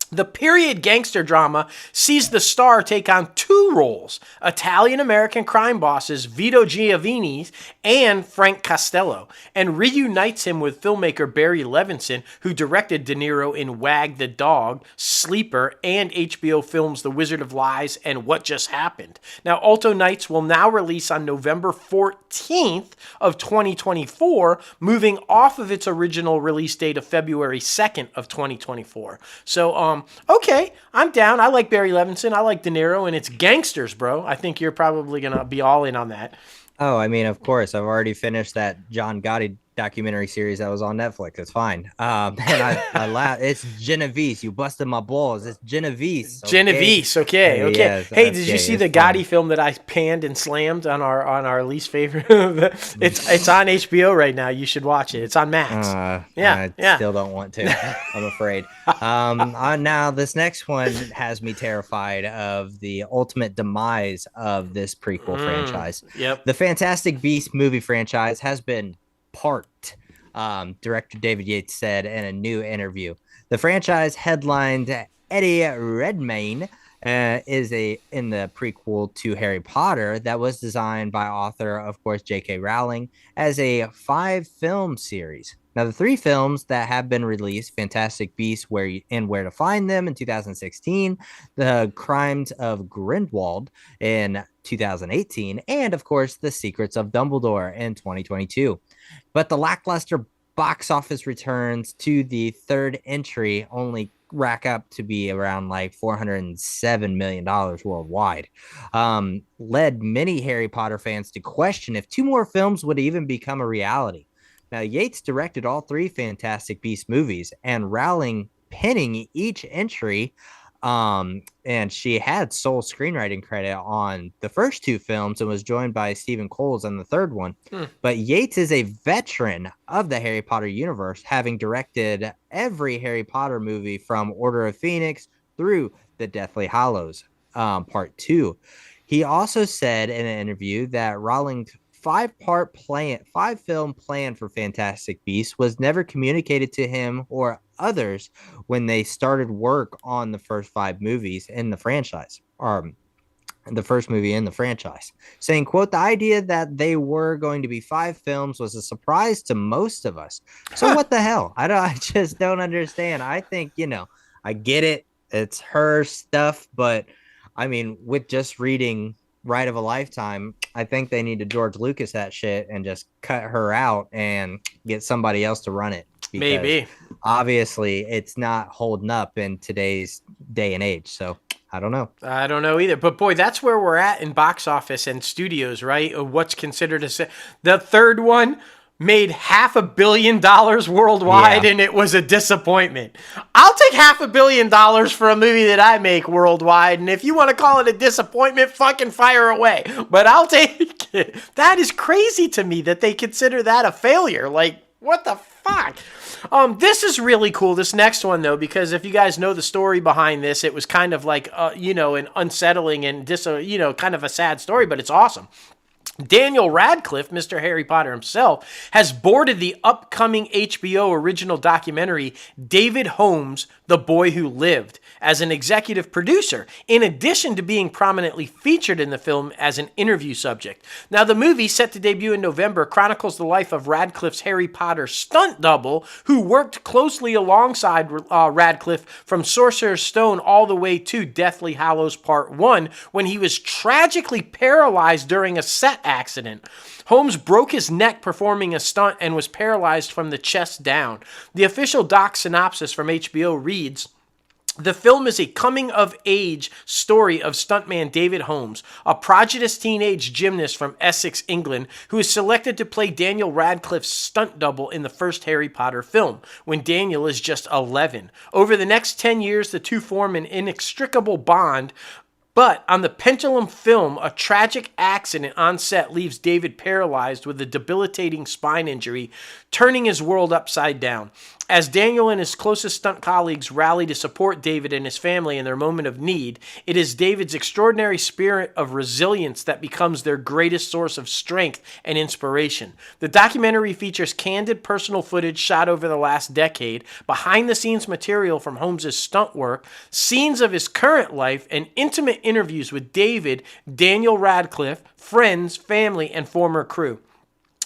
The period gangster drama sees the star take on two roles, Italian-American crime bosses Vito Giovanni and Frank Costello, and reunites him with filmmaker Barry Levinson, who directed De Niro in Wag the Dog, Sleeper, and HBO films The Wizard of Lies and What Just Happened. Now, Alto Nights will now release on November 14th of 2024, moving off of its original release date of February 2nd of 2024. So, okay, I'm down. I like Barry Levinson. I like De Niro, and it's gangsters, bro. I think you're probably going to be all in on that. Oh, I mean, of course. I've already finished that John Gotti documentary series that was on Netflix. It's fine. And I laugh. It's Genovese. You busted my balls. It's Genovese. Okay? Genovese. Okay. Yes, hey, did you see the Gotti film that I panned and slammed on our least favorite? it's on HBO right now. You should watch it. It's on Max. I still don't want to. I'm afraid. Now this next one has me terrified of the ultimate demise of this prequel franchise. Yep. The Fantastic Beasts movie franchise has been parked, director David Yates said in a new interview. The franchise headlined Eddie Redmayne is in the prequel to Harry Potter that was designed by author, of course, J.K. Rowling, as a 5-film series. Now, the 3 films that have been released, Fantastic Beasts Where to Find Them in 2016, The Crimes of Grindelwald in 2018, and, of course, The Secrets of Dumbledore in 2022. But the lackluster box office returns to the third entry only rack up to be around like $407 million worldwide. Led many Harry Potter fans to question if 2 more films would even become a reality. Now, Yates directed all 3 Fantastic Beasts movies, and Rowling penning each entry, and she had sole screenwriting credit on the first 2 films and was joined by Stephen Coles on the third one. But Yates is a veteran of the Harry Potter universe, having directed every Harry Potter movie from Order of Phoenix through The Deathly Hallows, Part 2. He also said in an interview that Rowling's 5-film plan for Fantastic Beasts was never communicated to him or others when they started work on the first 5 movies in the franchise, or the first movie in the franchise, saying, quote, the idea that they were going to be 5 films was a surprise to most of us. So what the hell? I just don't understand. I think, I get it. It's her stuff, but I mean, with just reading Ride of a Lifetime, I think they need to George Lucas that shit and just cut her out and get somebody else to run it. Maybe. Obviously, it's not holding up in today's day and age. So I don't know. I don't know either. But boy, that's where we're at in box office and studios, right? What's considered the third one made $500 million worldwide, Yeah. and it was a disappointment. I'll take $500 million for a movie that I make worldwide, and if you want to call it a disappointment, fucking fire away. But I'll take it. That is crazy to me that they consider that a failure. Like, what the fuck? This is really cool, this next one, though, because if you guys know the story behind this, it was kind of like, an unsettling and kind of a sad story, but it's awesome. Daniel Radcliffe, Mr. Harry Potter himself, has boarded the upcoming HBO original documentary David Holmes, The Boy Who Lived, as an executive producer, in addition to being prominently featured in the film as an interview subject. Now, the movie, set to debut in November, chronicles the life of Radcliffe's Harry Potter stunt double, who worked closely alongside Radcliffe from Sorcerer's Stone all the way to Deathly Hallows Part 1, when he was tragically paralyzed during a set accident. Holmes broke his neck performing a stunt and was paralyzed from the chest down. The official doc synopsis from HBO reads, "The film is a coming-of-age story of stuntman David Holmes, a prodigious teenage gymnast from Essex, England, who is selected to play Daniel Radcliffe's stunt double in the first Harry Potter film, when Daniel is just 11. Over the next 10 years, the two form an inextricable bond. But on the Pendulum film, a tragic accident on set leaves David paralyzed with a debilitating spine injury, turning his world upside down. As Daniel and his closest stunt colleagues rally to support David and his family in their moment of need, it is David's extraordinary spirit of resilience that becomes their greatest source of strength and inspiration. The documentary features candid personal footage shot over the last decade, behind-the-scenes material from Holmes' stunt work, scenes of his current life, and intimate interviews with David, Daniel Radcliffe, friends, family, and former crew.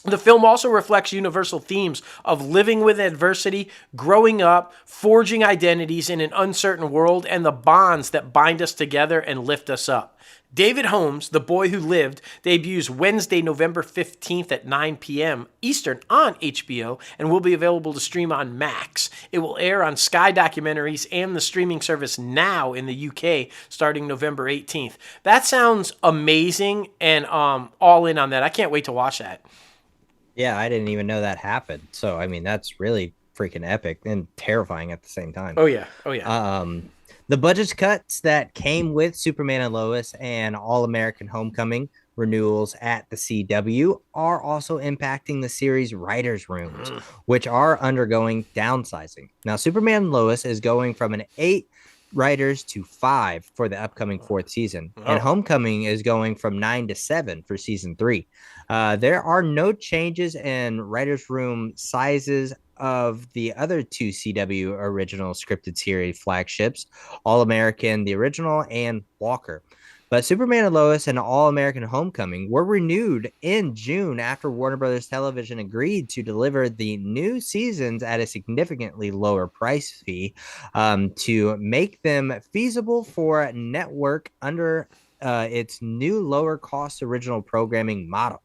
The film also reflects universal themes of living with adversity, growing up, forging identities in an uncertain world, and the bonds that bind us together and lift us up. David Holmes, The Boy Who Lived, debuts Wednesday, November 15th at 9 p.m. Eastern on HBO and will be available to stream on Max. It will air on Sky Documentaries and the streaming service Now in the UK starting November 18th. That sounds amazing, and all in on that. I can't wait to watch that. Yeah, I didn't even know that happened. So, I mean, that's really freaking epic and terrifying at the same time. Oh, yeah. Oh, yeah. The budget cuts that came with Superman and Lois and All-American Homecoming renewals at the CW are also impacting the series writers' rooms, which are undergoing downsizing. Now, Superman and Lois is going from an 8 writers to 5 for the upcoming 4th season, and Homecoming is going from 9 to 7 for season 3. There are no changes in writers' room sizes of the other 2 CW original scripted series flagships, All American, the original, and Walker. But Superman and Lois and All American Homecoming were renewed in June after Warner Brothers Television agreed to deliver the new seasons at a significantly lower price fee to make them feasible for a network under its new lower cost original programming model.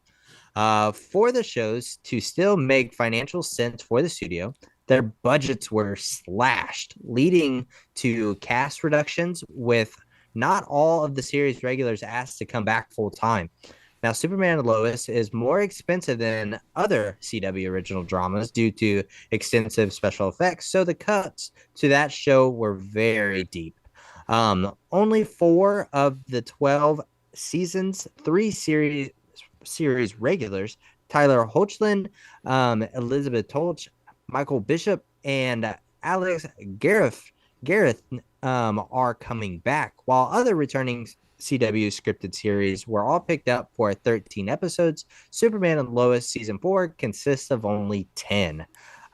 For the shows to still make financial sense for the studio, their budgets were slashed, leading to cast reductions, with not all of the series regulars asked to come back full time. Now, Superman and Lois is more expensive than other CW original dramas due to extensive special effects, so the cuts to that show were very deep. Only 4 of the 12 seasons, 3 series regulars, Tyler Hoechlin, Elizabeth Tolch, Michael Bishop, and Alex Gareth are coming back, while other returning CW scripted series were all picked up for 13 episodes. Superman and Lois season 4 consists of only 10.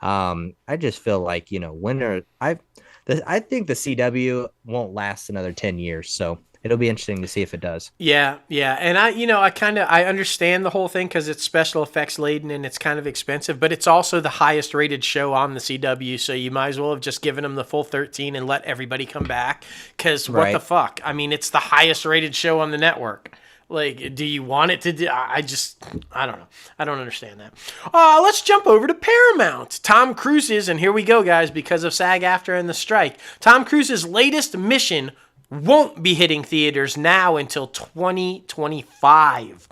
I just feel like, I think the CW won't last another 10 years, so it'll be interesting to see if it does. Yeah, and I understand the whole thing because it's special effects laden and it's kind of expensive, but it's also the highest rated show on the CW, so you might as well have just given them the full 13 and let everybody come back, because what the fuck? I mean, it's the highest rated show on the network. Like, do you want it to do? I don't know. I don't understand that. Let's jump over to Paramount. Tom Cruise's, and here we go, guys, because of SAG-AFTRA and the strike, Tom Cruise's latest mission won't be hitting theaters now until 2025.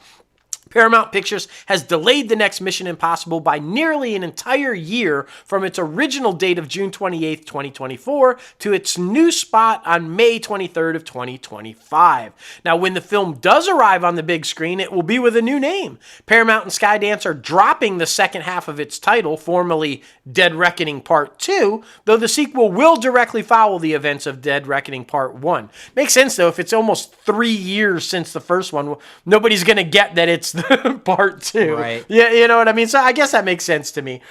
Paramount Pictures has delayed the next Mission Impossible by nearly an entire year from its original date of June 28th, 2024 to its new spot on May 23rd of 2025. Now, when the film does arrive on the big screen, it will be with a new name. Paramount and Skydance are dropping the second half of its title, formerly Dead Reckoning Part 2, though the sequel will directly follow the events of Dead Reckoning Part 1. Makes sense, though, if it's almost 3 years since the first one, nobody's going to get that it's Part 2. Right. Yeah, you know what I mean? So I guess that makes sense to me.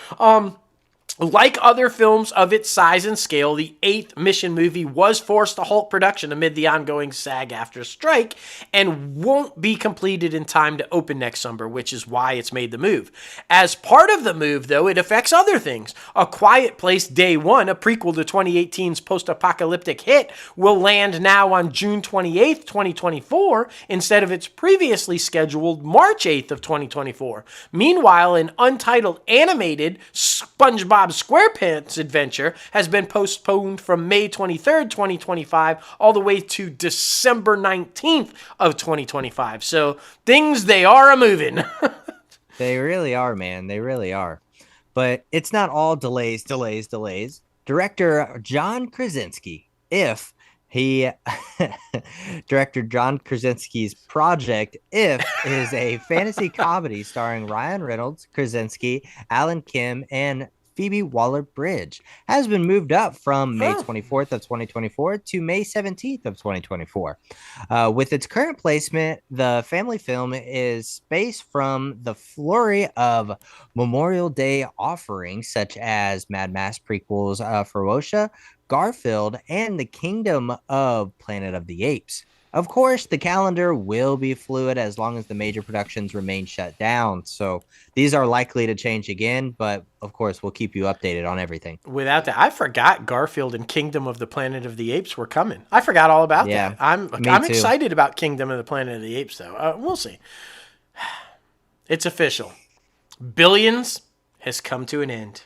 Like other films of its size and scale, the 8th Mission movie was forced to halt production amid the ongoing SAG-AFTRA strike and won't be completed in time to open next summer, which is why it's made the move. As part of the move, though, it affects other things. A Quiet Place Day 1, a prequel to 2018's post-apocalyptic hit, will land now on June 28th, 2024, instead of its previously scheduled March 8th of 2024. Meanwhile, an untitled animated SpongeBob SquarePants adventure has been postponed from May 23rd, 2025, all the way to December 19th of 2025. So things, they are a-moving. They really are, man. They really are. But it's not all delays. Director John Krasinski, Director John Krasinski's project, If, is a fantasy comedy starring Ryan Reynolds, Krasinski, Alan Kim, and Phoebe Waller-Bridge, has been moved up from May 24th of 2024 to May 17th of 2024. With its current placement, the family film is spaced from the flurry of Memorial Day offerings such as Mad Max prequels, Ferocious, Garfield, and the Kingdom of Planet of the Apes. Of course, the calendar will be fluid as long as the major productions remain shut down. So these are likely to change again, but of course, we'll keep you updated on everything. Without that, I forgot Garfield and Kingdom of the Planet of the Apes were coming. I forgot all about that. I'm excited about Kingdom of the Planet of the Apes, though. We'll see. It's official. Billions has come to an end.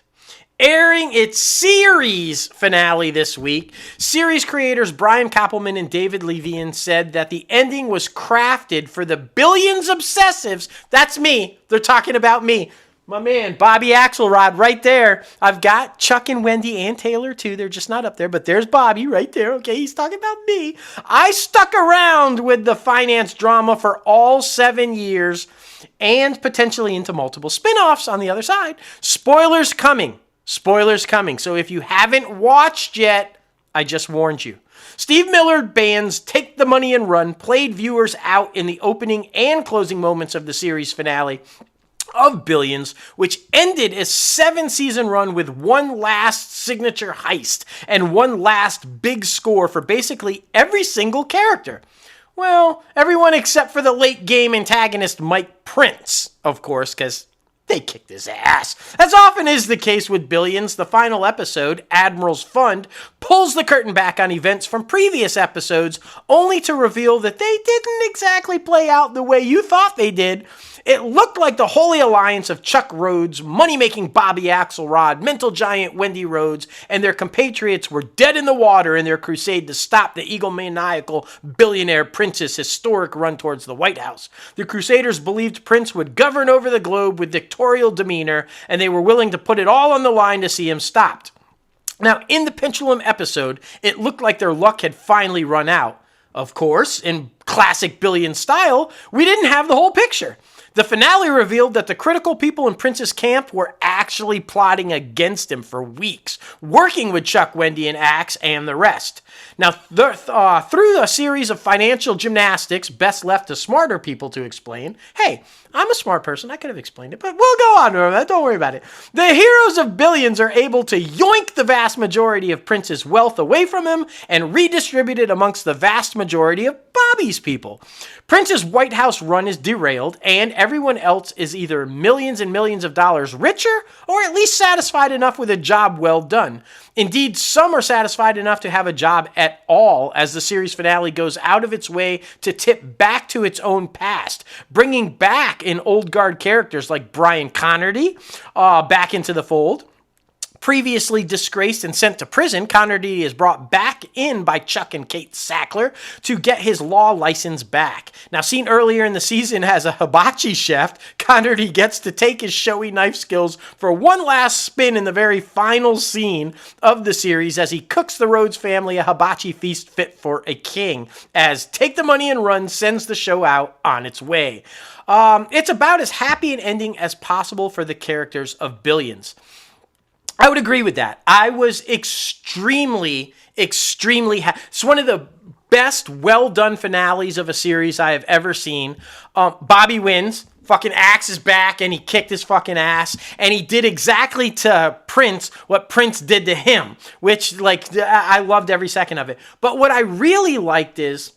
Airing its series finale this week, series creators Brian Koppelman and David Levien said that the ending was crafted for the Billions obsessives. That's me. They're talking about me. My man, Bobby Axelrod, right there. I've got Chuck and Wendy and Taylor, too. They're just not up there, but there's Bobby right there. Okay, he's talking about me. I stuck around with the finance drama for all 7 years and potentially into multiple spin-offs on the other side. Spoilers coming. So if you haven't watched yet, I just warned you. Steve Miller Band's Take the Money and Run played viewers out in the opening and closing moments of the series finale of Billions, which ended a 7-season run with one last signature heist and one last big score for basically every single character. Well, everyone except for the late game antagonist Mike Prince, of course, because they kicked his ass. As often is the case with Billions, the final episode, Admiral's Fund, pulls the curtain back on events from previous episodes, only to reveal that they didn't exactly play out the way you thought they did. It looked like the holy alliance of Chuck Rhodes, money-making Bobby Axelrod, mental giant Wendy Rhodes, and their compatriots were dead in the water in their crusade to stop the egomaniacal billionaire Prince's historic run towards the White House. The Crusaders believed Prince would govern over the globe with dictatorial demeanor, and they were willing to put it all on the line to see him stopped. Now, in the Pendulum episode, it looked like their luck had finally run out. Of course, in classic Billion style, we didn't have the whole picture. The finale revealed that the critical people in Prince's camp were actually plotting against him for weeks, working with Chuck, Wendy, and Axe and the rest. Now, through a series of financial gymnastics, best left to smarter people to explain. Hey, I'm a smart person. I could have explained it, but we'll go on with that. Don't worry about it. The heroes of Billions are able to yoink the vast majority of Prince's wealth away from him and redistribute it amongst the vast majority of Bobby's people. Prince's White House run is derailed, and everyone else is either millions and millions of dollars richer or at least satisfied enough with a job well done. Indeed, some are satisfied enough to have a job at all, as the series finale goes out of its way to tip back to its own past, bringing back in old guard characters like Brian Connerty back into the fold. Previously disgraced and sent to prison, Connerty is brought back in by Chuck and Kate Sackler to get his law license back. Now, seen earlier in the season as a hibachi chef, Connerty gets to take his showy knife skills for one last spin in the very final scene of the series as he cooks the Rhodes family a hibachi feast fit for a king, as Take the Money and Run sends the show out on its way. It's about as happy an ending as possible for the characters of Billions. I would agree with that. I was extremely happy. It's one of the best, well-done finales of a series I have ever seen. Bobby wins. Fucking Axe is back, and he kicked his fucking ass. And he did exactly to Prince what Prince did to him, which, like, I loved every second of it. But what I really liked is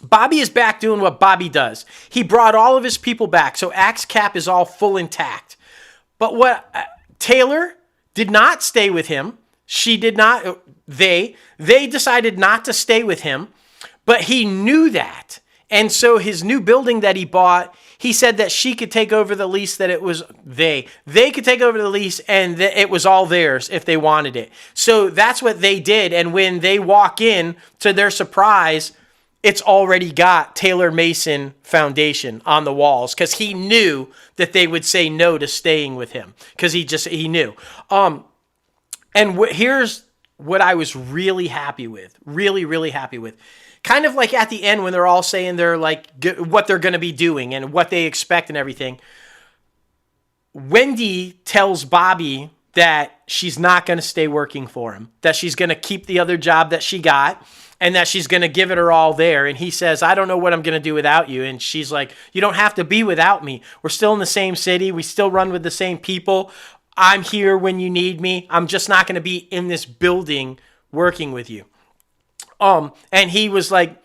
Bobby is back doing what Bobby does. He brought all of his people back, so Axe Cap is all full intact. But what Taylor did not stay with him. She did not. They decided not to stay with him, but he knew that. And so his new building that he bought, he said that she could take over the lease, that it was they could take over the lease, and it was all theirs if they wanted it. So that's what they did. And when they walk in, to their surprise, it's already got Taylor Mason Foundation on the walls, because he knew that they would say no to staying with him, because he knew. Here's what I was really happy with, really happy with. Kind of like at the end when they're all saying they're like what they're going to be doing and what they expect and everything. Wendy tells Bobby that she's not going to stay working for him, that she's going to keep the other job that she got, and that she's going to give it her all there. And he says, I don't know what I'm going to do without you. And she's like, you don't have to be without me. We're still in the same city. We still run with the same people. I'm here when you need me. I'm just not going to be in this building working with you. And he was like,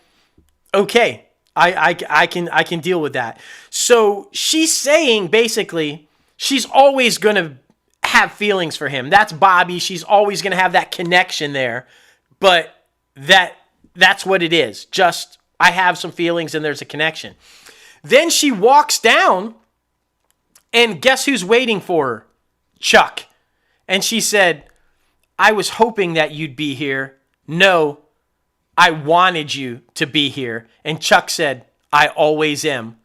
okay, I can deal with that. So she's saying basically she's always going to have feelings for him. That's Bobby. She's always going to have that connection there. But that's what it is. Just, I have some feelings and there's a connection. Then she walks down, and guess who's waiting for her? Chuck. And she said, I was hoping that you'd be here. No, I wanted you to be here. And Chuck said, I always am.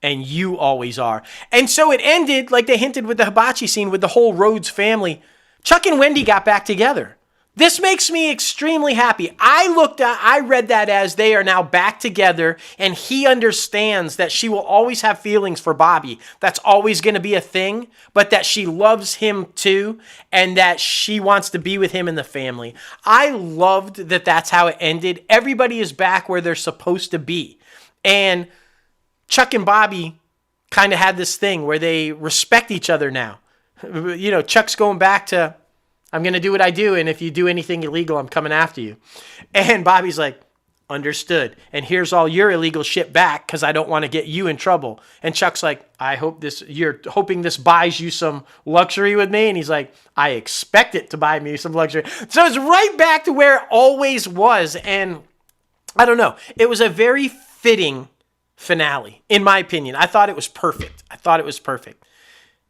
And you always are. And so it ended, like they hinted with the hibachi scene, with the whole Rhodes family. Chuck and Wendy got back together. This makes me extremely happy. I read that as they are now back together, and he understands that she will always have feelings for Bobby. That's always going to be a thing, but that she loves him too, and that she wants to be with him and the family. I loved that that's how it ended. Everybody is back where they're supposed to be. And Chuck and Bobby kind of had this thing where they respect each other now. You know, Chuck's going back to, I'm going to do what I do, and if you do anything illegal, I'm coming after you. And Bobby's like, understood. And here's all your illegal shit back, because I don't want to get you in trouble. And Chuck's like, you're hoping this buys you some luxury with me? And he's like, I expect it to buy me some luxury. So it's right back to where it always was. And I don't know. It was a very fitting finale, in my opinion. I thought it was perfect.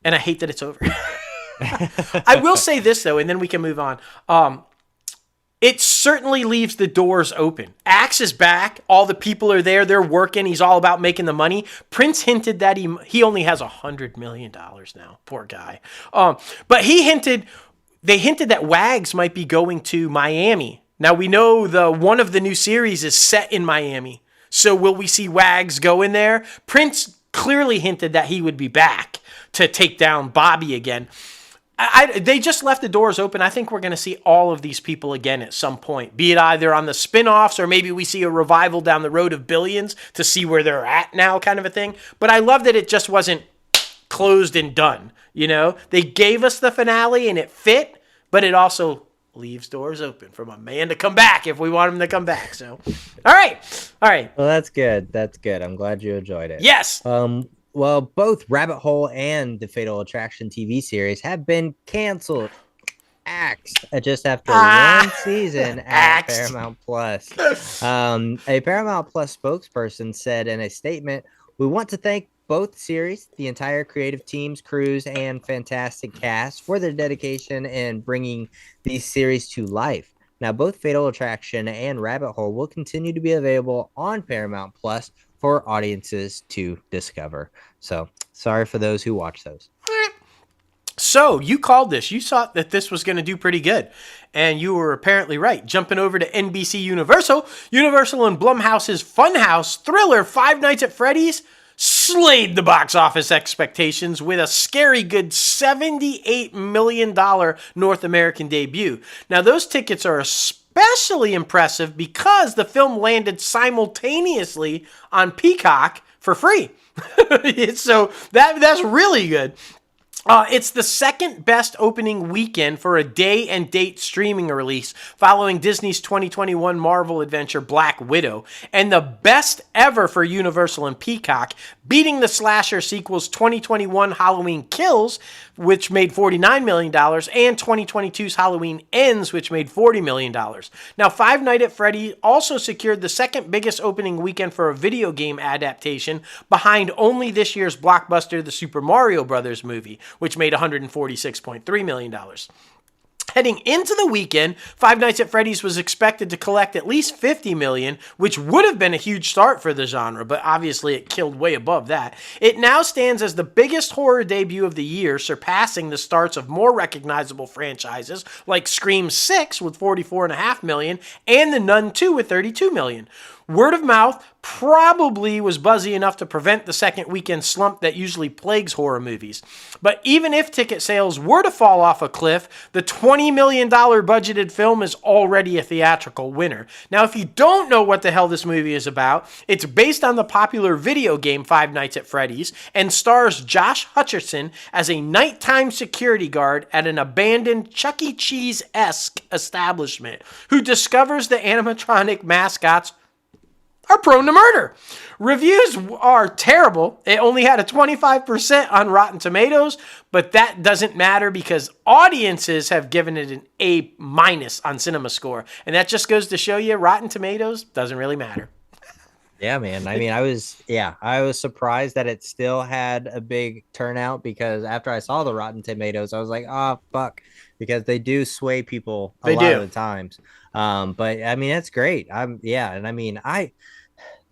And I hate that it's over. I will say this, though, and then we can move on. It certainly leaves the doors open. Axe is back. All the people are there. They're working. He's all about making the money. Prince hinted that he only has $100 million now. Poor guy. But they hinted that Wags might be going to Miami. Now, we know one of the new series is set in Miami. So will we see Wags go in there? Prince clearly hinted that he would be back to take down Bobby again. They just left the doors open. I think we're going to see all of these people again at some point, be it either on the spin-offs or maybe we see a revival down the road of Billions to see where they're at now, kind of a thing. But I love that it just wasn't closed and done. You know, they gave us the finale and it fit, but it also leaves doors open for my man to come back if we want him to come back. So, all right. Well, that's good. I'm glad you enjoyed it. Yes. Well, both Rabbit Hole and the Fatal Attraction TV series have been canceled. Axed just after one season at Paramount Plus. A Paramount Plus spokesperson said in a statement, "We want to thank both series, the entire creative teams, crews, and fantastic cast for their dedication in bringing these series to life. Now, both Fatal Attraction and Rabbit Hole will continue to be available on Paramount Plus for audiences to discover. So, sorry for those who watch those. So you called this. You thought that this was going to do pretty good. And you were apparently right. Jumping over to NBC Universal, Universal and Blumhouse's Funhouse thriller Five Nights at Freddy's slayed the box office expectations with a scary good $78 million North American debut. Now, those tickets are especially impressive because the film landed simultaneously on Peacock for free. So that's really good. It's the second best opening weekend for a day and date streaming release following Disney's 2021 Marvel adventure Black Widow, and the best ever for Universal and Peacock, beating the slasher sequel's 2021 Halloween Kills, which made $49 million, and 2022's Halloween Ends, which made $40 million. Now, Five Nights at Freddy also secured the second biggest opening weekend for a video game adaptation, behind only this year's blockbuster, the Super Mario Bros. Movie, which made $146.3 million. Heading into the weekend, Five Nights at Freddy's was expected to collect at least $50 million, which would have been a huge start for the genre, but obviously it killed way above that. It now stands as the biggest horror debut of the year, surpassing the starts of more recognizable franchises like Scream 6 with $44.5 million and The Nun 2 with $32 million. Word of mouth probably was buzzy enough to prevent the second weekend slump that usually plagues horror movies. But even if ticket sales were to fall off a cliff, the $20 million budgeted film is already a theatrical winner. Now, if you don't know what the hell this movie is about, it's based on the popular video game Five Nights at Freddy's and stars Josh Hutcherson as a nighttime security guard at an abandoned Chuck E. Cheese-esque establishment who discovers the animatronic mascots are prone to murder. Reviews are terrible. It only had a 25% on Rotten Tomatoes, but that doesn't matter because audiences have given it an A- on Cinema Score. And that just goes to show you Rotten Tomatoes doesn't really matter. Yeah, man. I mean, I was surprised that it still had a big turnout because after I saw the Rotten Tomatoes, I was like, oh, fuck, because they do sway people a lot of the times. But I mean, that's great. And I mean,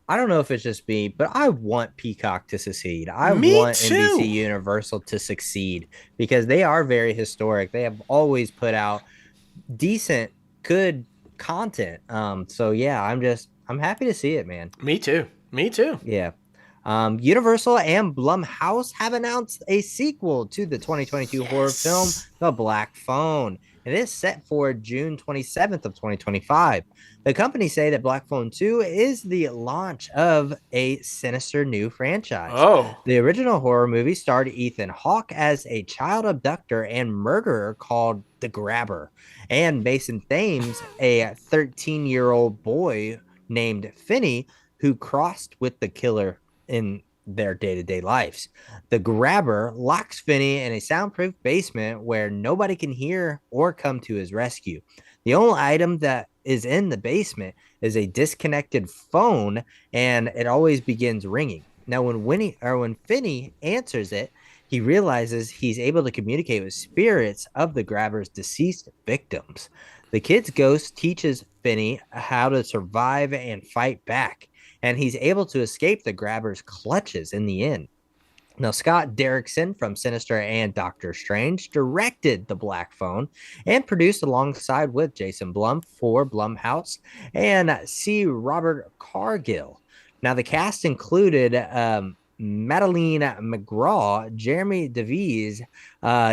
I don't know if it's just me, but I want Peacock to succeed. I want NBC Universal to succeed because they are very historic. They have always put out decent, good content. So yeah, I'm happy to see it, man. Me too. Yeah. Universal and Blumhouse have announced a sequel to the 2022 horror film, The Black Phone. It is set for June 27th of 2025. The company say that Black Phone 2 is the launch of a sinister new franchise. Oh. The original horror movie starred Ethan Hawke as a child abductor and murderer called The Grabber, and Mason Thames, a 13-year-old boy named Finney, who crossed with the killer in their day-to-day lives. The Grabber locks Finney in a soundproof basement where nobody can hear or come to his rescue. The only item that is in the basement is a disconnected phone, and it always begins ringing. Now, when Finney answers it, he realizes he's able to communicate with spirits of the Grabber's deceased victims. The kid's ghost teaches Finney how to survive and fight back, and he's able to escape the Grabber's clutches in the end. Now, Scott Derrickson from Sinister and Doctor Strange directed The Black Phone and produced alongside with Jason Blum for Blumhouse and C. Robert Cargill. Now, the cast included Madeline McGraw, Jeremy DeVries,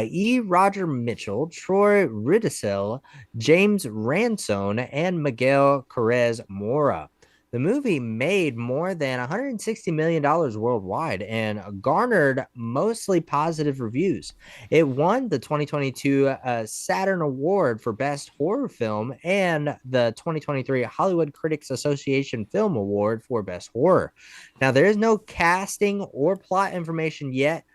E. Roger Mitchell, Troy Ridicel, James Ransone, and Miguel Perez Mora. The movie made more than $160 million worldwide and garnered mostly positive reviews. It won the 2022 Saturn Award for Best Horror Film and the 2023 Hollywood Critics Association Film Award for Best Horror. Now, there is no casting or plot information yet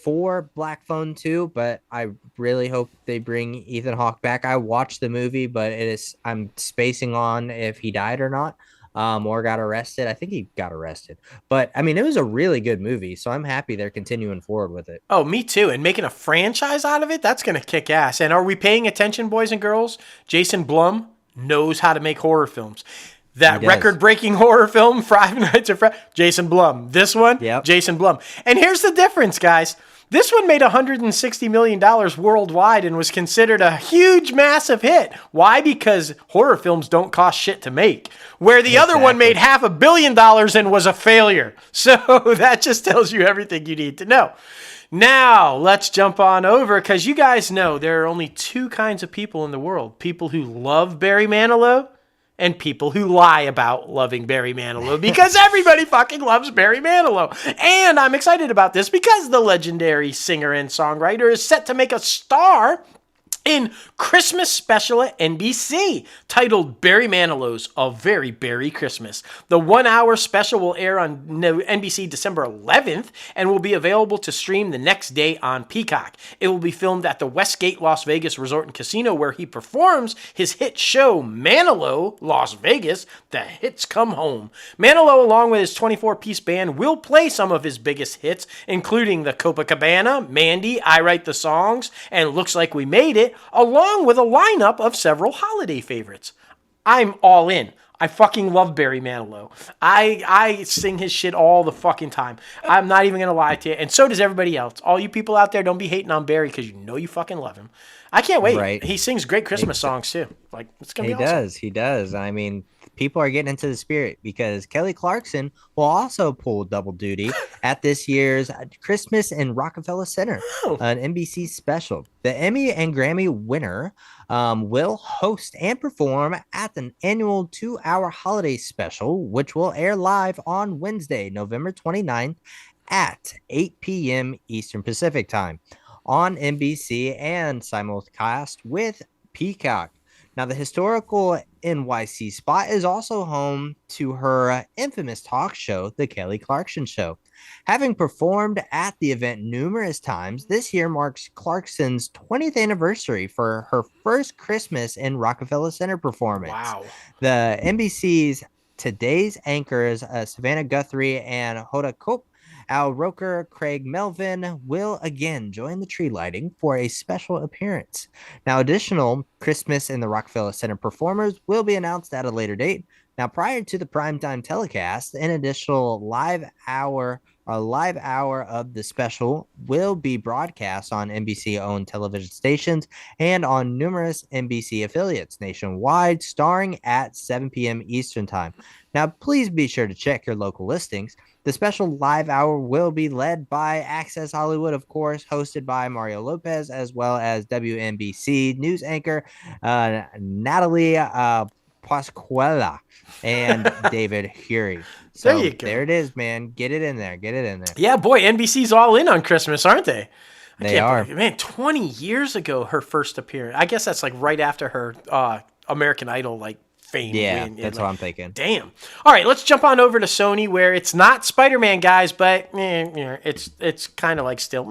for Black Phone 2, but I really hope they bring Ethan Hawke back. I watched the movie, but I'm spacing on if he died or not. or got arrested. I think he got arrested. But I mean, it was a really good movie, so I'm happy they're continuing forward with it. Oh, me too. And making a franchise out of it, that's going to kick ass. And are we paying attention, boys and girls? Jason Blum knows how to make horror films. That record-breaking horror film, Five Nights at Freddy's, Jason Blum. This one, Yep. Jason Blum. And here's the difference, guys. This one made $160 million worldwide and was considered a huge, massive hit. Why? Because horror films don't cost shit to make. Where the other one made $500 million and was a failure. So that just tells you everything you need to know. Now, let's jump on over, because you guys know there are only two kinds of people in the world. People who love Barry Manilow and people who lie about loving Barry Manilow, because everybody fucking loves Barry Manilow. And I'm excited about this because the legendary singer and songwriter is set to make a star in Christmas special at NBC titled Barry Manilow's A Very Berry Christmas. The 1-hour special will air on NBC December 11th and will be available to stream the next day on Peacock. It will be filmed at the Westgate Las Vegas Resort and Casino, where he performs his hit show Manilow Las Vegas, The Hits Come Home. Manilow, along with his 24-piece band, will play some of his biggest hits, including the Copacabana, Mandy, I Write the Songs, and Looks Like We Made It, along with a lineup of several holiday favorites. I'm all in. I fucking love Barry Manilow. I sing his shit all the fucking time. I'm not even going to lie to you. And so does everybody else. All you people out there, don't be hating on Barry, because you know you fucking love him. I can't wait. Right. He sings great Christmas songs too. Like, it's going to be awesome. He does. I mean, people are getting into the spirit, because Kelly Clarkson will also pull double duty at this year's Christmas in Rockefeller Center, an NBC special. The Emmy and Grammy winner will host and perform at an annual 2-hour holiday special, which will air live on Wednesday, November 29th at 8 p.m. Eastern Pacific Time on NBC and simulcast with Peacock. Now, the historical NYC spot is also home to her infamous talk show, The Kelly Clarkson Show. Having performed at the event numerous times, this year marks Clarkson's 20th anniversary for her first Christmas in Rockefeller Center performance. Wow. The NBC's Today's anchors, Savannah Guthrie and Hoda Kotb, Al Roker, Craig Melvin will again join the tree lighting for a special appearance. Now, additional Christmas in the Rockefeller Center performers will be announced at a later date. Now, prior to the primetime telecast, an additional live hour of the special will be broadcast on NBC-owned television stations and on numerous NBC affiliates nationwide, starting at 7 p.m. Eastern Time. Now, please be sure to check your local listings. The special live hour will be led by Access Hollywood, of course, hosted by Mario Lopez, as well as WNBC news anchor Natalie Pasquella and David Hury. So there you go. There it is, man. Get it in there. Get it in there. Yeah, boy, NBC's all in on Christmas, aren't they? They are. Man, 20 years ago, her first appearance. I guess that's like right after her American Idol, like, fame. Yeah, that's what I'm thinking. Damn. All right, let's jump on over to Sony, where it's not Spider-Man, guys, but it's kind of like still.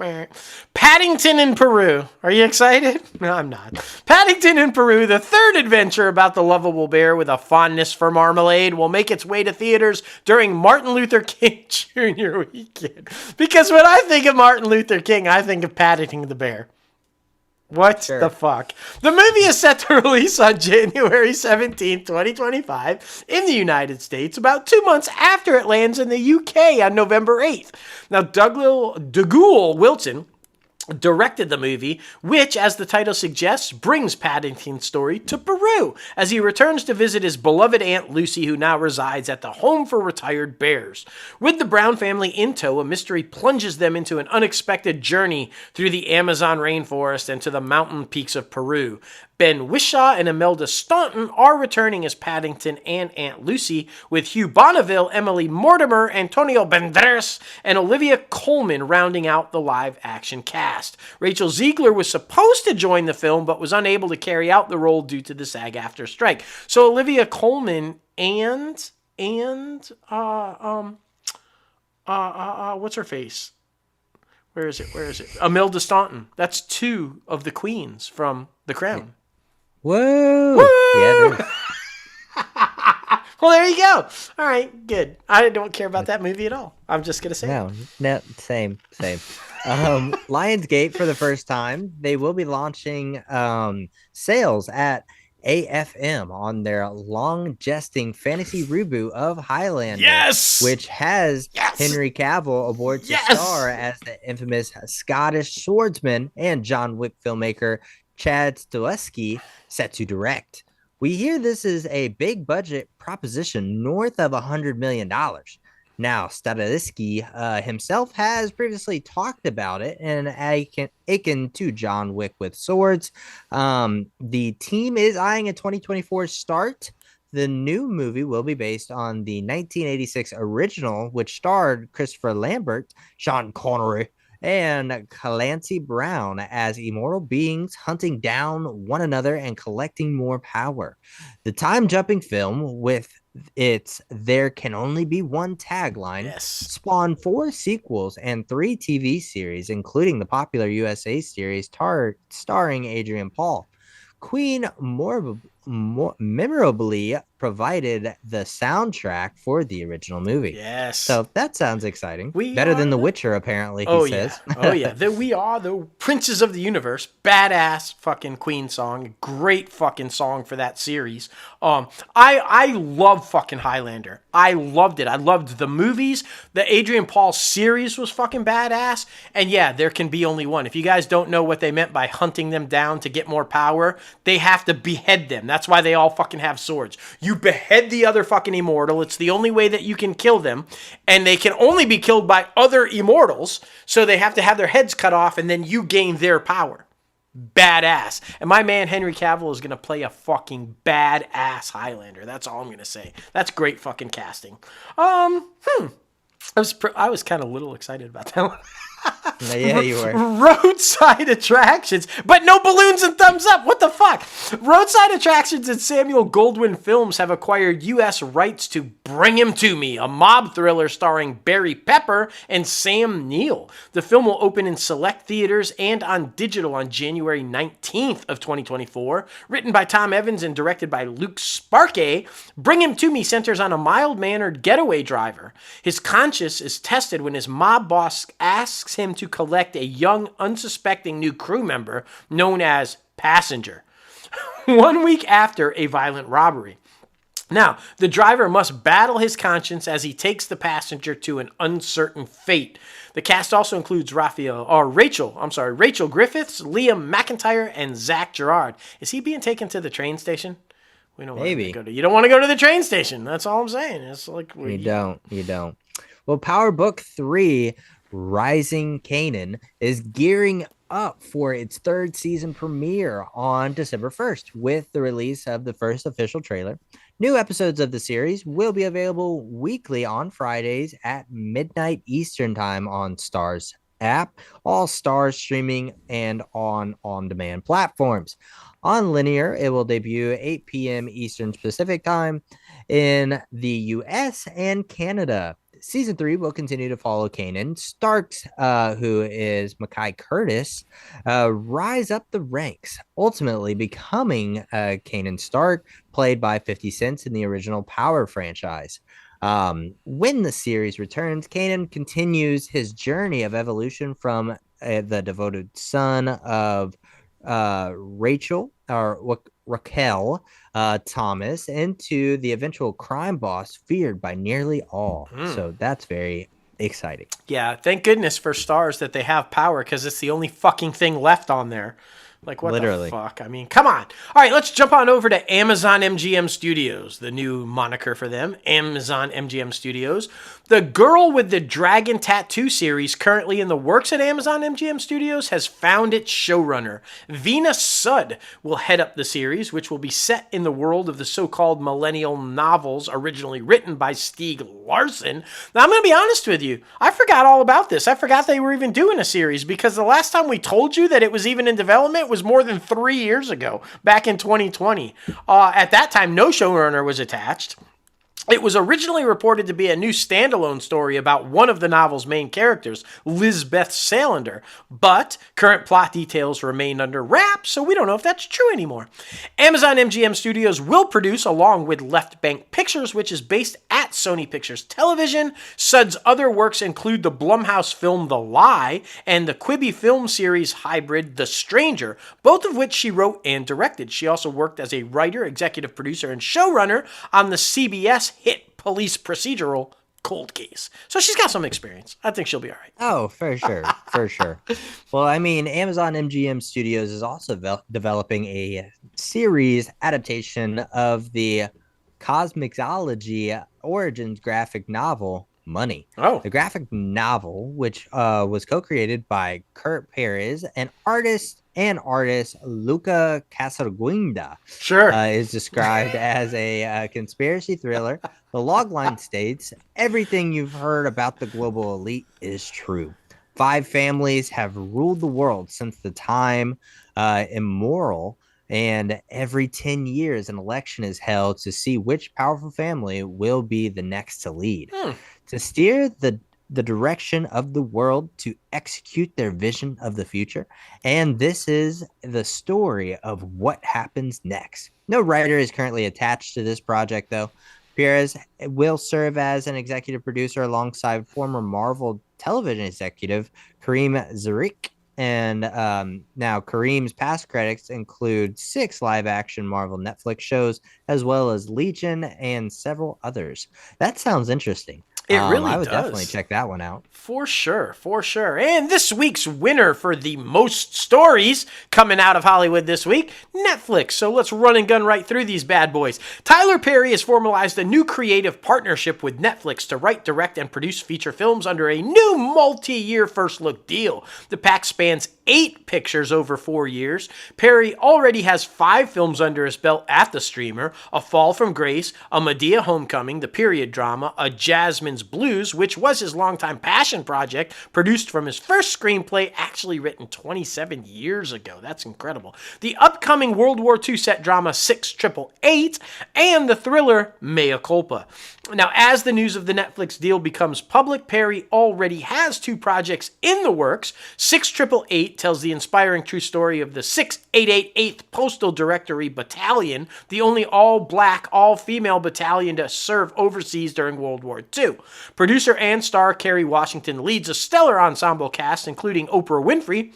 Paddington in Peru. Are you excited? No, I'm not. Paddington in Peru, the third adventure about the lovable bear with a fondness for marmalade, will make its way to theaters during Martin Luther King Jr. weekend. Because when I think of Martin Luther King, I think of Paddington the bear. What the fuck? The movie is set to release on January 17th, 2025 in the United States, about 2 months after it lands in the UK on November 8th. Now, Dougal Wilson directed the movie, which, as the title suggests, brings Paddington's story to Peru as he returns to visit his beloved Aunt Lucy, who now resides at the Home for Retired Bears. With the Brown family in tow, a mystery plunges them into an unexpected journey through the Amazon rainforest and to the mountain peaks of Peru. Ben Whishaw and Imelda Staunton are returning as Paddington and Aunt Lucy, with Hugh Bonneville, Emily Mortimer, Antonio Banderas, and Olivia Colman rounding out the live-action cast. Rachel Ziegler was supposed to join the film, but was unable to carry out the role due to the SAG-AFTRA strike. So Olivia Colman and what's her face? Where is it? Imelda Staunton. That's two of the queens from The Crown. Whoa! Woo! Yeah, Well, there you go. All right, good. I don't care about that movie at all. I'm just gonna say No, same. Lionsgate for the first time, they will be launching sales at AFM on their long jesting fantasy reboot of Highlander. Yes, which has Henry Cavill aboard to star as the infamous Scottish swordsman, and John Wick filmmaker Chad Stahelski set to direct. We hear this is a big budget proposition north of $100 million. Now, Stahelski himself has previously talked about it and akin to John Wick with swords. The team is eyeing a 2024 start. The new movie will be based on the 1986 original, which starred Christopher Lambert, Sean Connery, and Clancy Brown as immortal beings hunting down one another and collecting more power. The time-jumping film, with its "there can only be one" tagline, spawned 4 sequels and 3 TV series, including the popular USA series starring Adrian Paul. Queen memorably provided the soundtrack for the original movie. Yes. So that sounds exciting. Better than The Witcher, apparently, he says. Oh, yeah. We are the princes of the universe. Badass fucking Queen song. Great fucking song for that series. I love fucking Highlander. I loved it. I loved the movies. The Adrian Paul series was fucking badass. And yeah, there can be only one. If you guys don't know what they meant by hunting them down to get more power, they have to behead them. That's why they all fucking have swords. You behead the other fucking immortal. It's the only way that you can kill them. And they can only be killed by other immortals. So they have to have their heads cut off and then you gain their power. Badass. And my man Henry Cavill is going to play a fucking badass Highlander. That's all I'm going to say. That's great fucking casting. I was kind of a little excited about that one. Yeah, you were. Roadside attractions, but no balloons and thumbs up. What the fuck? Roadside Attractions and Samuel Goldwyn Films have acquired U.S. rights to Bring Him to Me, a mob thriller starring Barry Pepper and Sam Neill. The film will open in select theaters and on digital on January 19th of 2024. Written by Tom Evans and directed by Luke Sparkey, Bring Him to Me centers on a mild-mannered getaway driver. His conscience is tested when his mob boss asks him to collect a young, unsuspecting new crew member known as Passenger 1 week after a violent robbery. Now, the driver must battle his conscience as he takes the passenger to an uncertain fate. The cast also includes Rachel Griffiths, Liam McIntyre, and Zach Gerard. Is he being taken to the train station? We don't want to go to. You don't want to go to the train station. That's all I'm saying. It's like you don't. Well, Power Book 3. Rising Kanan is gearing up for its 3rd season premiere on December 1st with the release of the first official trailer. New episodes of the series will be available weekly on Fridays at midnight Eastern Time on Starz app, all Starz streaming, and on-demand platforms. On linear, it will debut 8 p.m. Eastern Pacific Time in the U.S. and Canada. Season 3 will continue to follow Kanan Starks, who is Mackay Curtis, rise up the ranks, ultimately becoming Kanan Stark, played by 50 Cent in the original Power franchise. When the series returns, Kanan continues his journey of evolution from the devoted son of Raquel Thomas into the eventual crime boss feared by nearly all. So that's very exciting. Yeah, thank goodness for Starz that they have Power, because it's the only fucking thing left on there. Like, what the fuck? I mean, come on. All right, let's jump on over to Amazon MGM Studios, the new moniker for them, Amazon MGM Studios. The Girl with the Dragon Tattoo series, currently in the works at Amazon MGM Studios, has found its showrunner. Vina Sud will head up the series, which will be set in the world of the so-called millennial novels originally written by Stieg Larsson. Now, I'm going to be honest with you. I forgot all about this. I forgot they were even doing a series, because the last time we told you that it was even in development was more than 3 years ago, back in 2020. At that time, no showrunner was attached. It was originally reported to be a new standalone story about one of the novel's main characters, Lisbeth Salander, but current plot details remain under wraps, so we don't know if that's true anymore. Amazon MGM Studios will produce, along with Left Bank Pictures, which is based at Sony Pictures Television. Sudd's other works include the Blumhouse film The Lie and the Quibi film series hybrid The Stranger, both of which she wrote and directed. She also worked as a writer, executive producer, and showrunner on the CBS hit police procedural Cold Case. So she's got some experience. I think she'll be all right. Oh, for sure. For sure. Well, I mean, Amazon MGM Studios is also developing a series adaptation of the Cosmixology Origins graphic novel Money. Oh. The graphic novel, which was co-created by Kurt Perez and artist Luca Casaguinda, Sure. is described as a conspiracy thriller. The logline states, everything you've heard about the global elite is true. 5 families have ruled the world since the time immemorial, and every 10 years an election is held to see which powerful family will be the next to lead. To steer the direction of the world, to execute their vision of the future. And this is the story of what happens next. No writer is currently attached to this project, though. Perez will serve as an executive producer alongside former Marvel television executive Kareem Zarek. And now Kareem's past credits include 6 live-action Marvel Netflix shows, as well as Legion and several others. That sounds interesting. It really I would does. definitely check that one out. For sure, for sure. And this week's winner for the most stories coming out of Hollywood this week, Netflix. So let's run and gun right through these bad boys. Tyler Perry has formalized a new creative partnership with Netflix to write, direct, and produce feature films under a new multi-year first look deal. The pack spans 8 pictures over 4 years. Perry already has 5 films under his belt at the streamer: A Fall from Grace, A Medea Homecoming, the period drama, A Jasmine's Blues, which was his longtime passion project, produced from his first screenplay, actually written 27 years ago. That's incredible. The upcoming World War II set drama 6888, and the thriller Mea Culpa. Now, as the news of the Netflix deal becomes public, Perry already has 2 projects in the works. 6888 tells the inspiring true story of the 6888th Postal Directory Battalion, the only all-black, all-female battalion to serve overseas during World War II. Producer and star Kerry Washington leads a stellar ensemble cast, including Oprah Winfrey,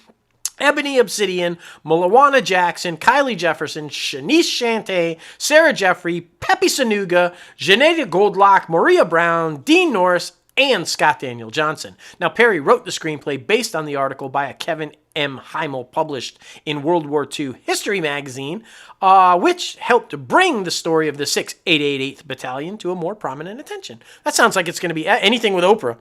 Ebony Obsidian, Malawana Jackson, Kylie Jefferson, Shanice Shante, Sarah Jeffrey, Pepe Sanuga, Janeda Goldlock, Maria Brown, Dean Norris, and Scott Daniel Johnson. Now, Perry wrote the screenplay based on the article by a Kevin M. Heimel published in World War II History magazine, which helped bring the story of the 6888th Battalion to a more prominent attention. That sounds like it's going to be anything with Oprah.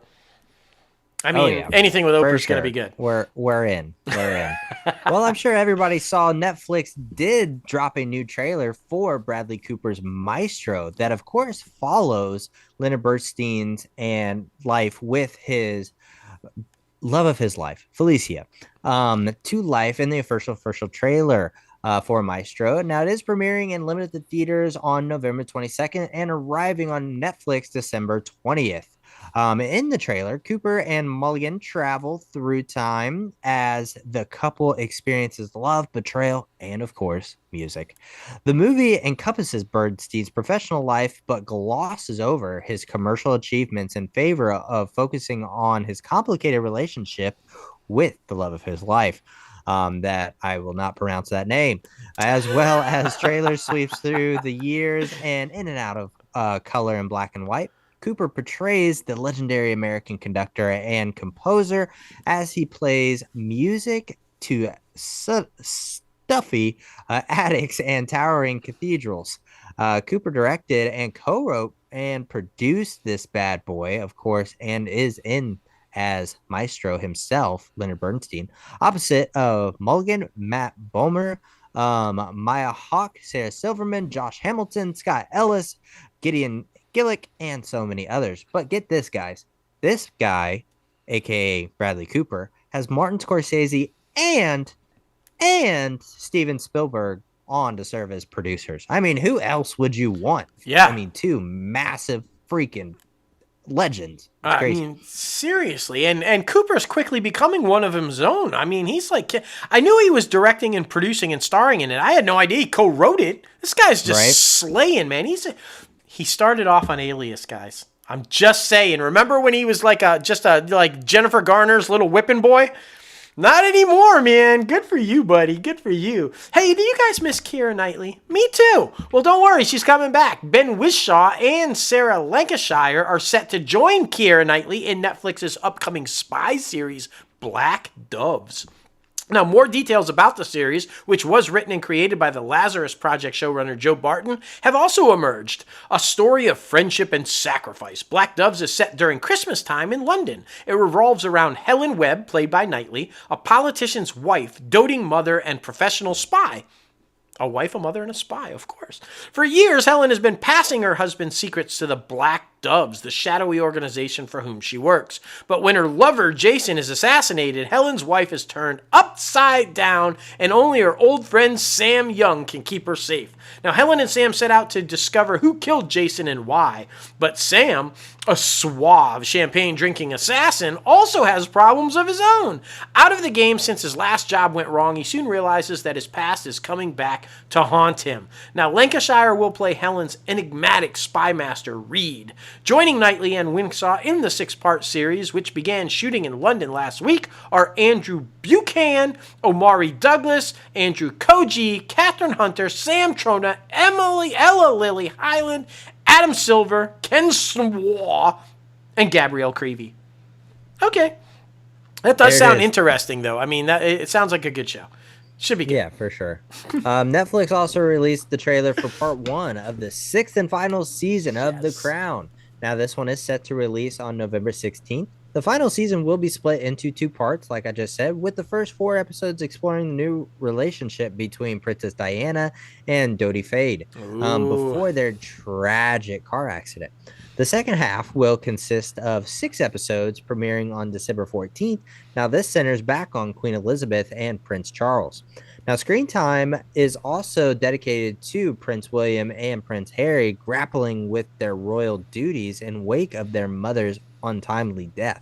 I mean, anything with Oprah is going to be good. We're in. Well, I'm sure everybody saw Netflix did drop a new trailer for Bradley Cooper's Maestro that, of course, follows Leonard Bernstein's and life with his love of his life, Felicia, to life in the official trailer for Maestro. Now, it is premiering in limited theaters on November 22nd and arriving on Netflix December 20th. In the trailer, Cooper and Mulligan travel through time as the couple experiences love, betrayal, and, of course, music. The movie encompasses Bernstein's professional life, but glosses over his commercial achievements in favor of focusing on his complicated relationship with the love of his life. That I will not pronounce that name, as well as trailer sweeps through the years and in and out of color and black and white. Cooper portrays the legendary American conductor and composer as he plays music to stuffy attics and towering cathedrals. Cooper directed and co-wrote and produced this bad boy, of course, and is in as Maestro himself, Leonard Bernstein, opposite of Mulligan, Matt Bomer, Maya Hawke, Sarah Silverman, Josh Hamilton, Scott Ellis, Gideon Gillick, and so many others. But get this, guys. This guy, aka Bradley Cooper, has Martin Scorsese and Steven Spielberg on to serve as producers. I mean, who else would you want? I Yeah. mean, two massive freaking legends. It's I crazy. mean, seriously, and Cooper's quickly becoming one of his own. I mean, he's like, I knew he was directing and producing and starring in it. I had no idea he co-wrote it. This guy's just Right? slaying, man. He started off on Alias, guys. I'm just saying. Remember when he was like like Jennifer Garner's little whipping boy? Not anymore, man. Good for you, buddy. Good for you. Hey, do you guys miss Keira Knightley? Me too. Well, don't worry. She's coming back. Ben Whishaw and Sarah Lancashire are set to join Keira Knightley in Netflix's upcoming spy series, Black Doves. Now, more details about the series, which was written and created by the Lazarus Project showrunner Joe Barton, have also emerged. A story of friendship and sacrifice. Black Doves is set during Christmas time in London. It revolves around Helen Webb, played by Knightley, a politician's wife, doting mother, and professional spy. A wife, a mother, and a spy, of course. For years, Helen has been passing her husband's secrets to the Black Doves, the shadowy organization for whom she works. But when her lover, Jason, is assassinated, Helen's wife is turned upside down, and only her old friend Sam Young can keep her safe. Now, Helen and Sam set out to discover who killed Jason and why. But Sam, a suave, champagne-drinking assassin, also has problems of his own. Out of the game since his last job went wrong, he soon realizes that his past is coming back to haunt him. Now, Lancashire will play Helen's enigmatic spy master, Reed. Joining Knightley and Winshaw in the six-part series, which began shooting in London last week, are Andrew Buchan, Omari Douglas, Andrew Koji, Catherine Hunter, Sam Trona, Ella Lily Highland, Adam Silver, Ken Swaw, and Gabrielle Creevy. Okay. That does sound interesting, though. I mean, it sounds like a good show. Should be good. Yeah, for sure. Netflix also released the trailer for part 1 of the 6th and final season of The Crown. Now, this one is set to release on November 16th. The final season will be split into 2 parts, like I just said, with the first 4 episodes exploring the new relationship between Princess Diana and Dodi Fade before their tragic car accident. The second half will consist of 6 episodes premiering on December 14th. Now, this centers back on Queen Elizabeth and Prince Charles. Now, screen time is also dedicated to Prince William and Prince Harry grappling with their royal duties in wake of their mother's untimely death.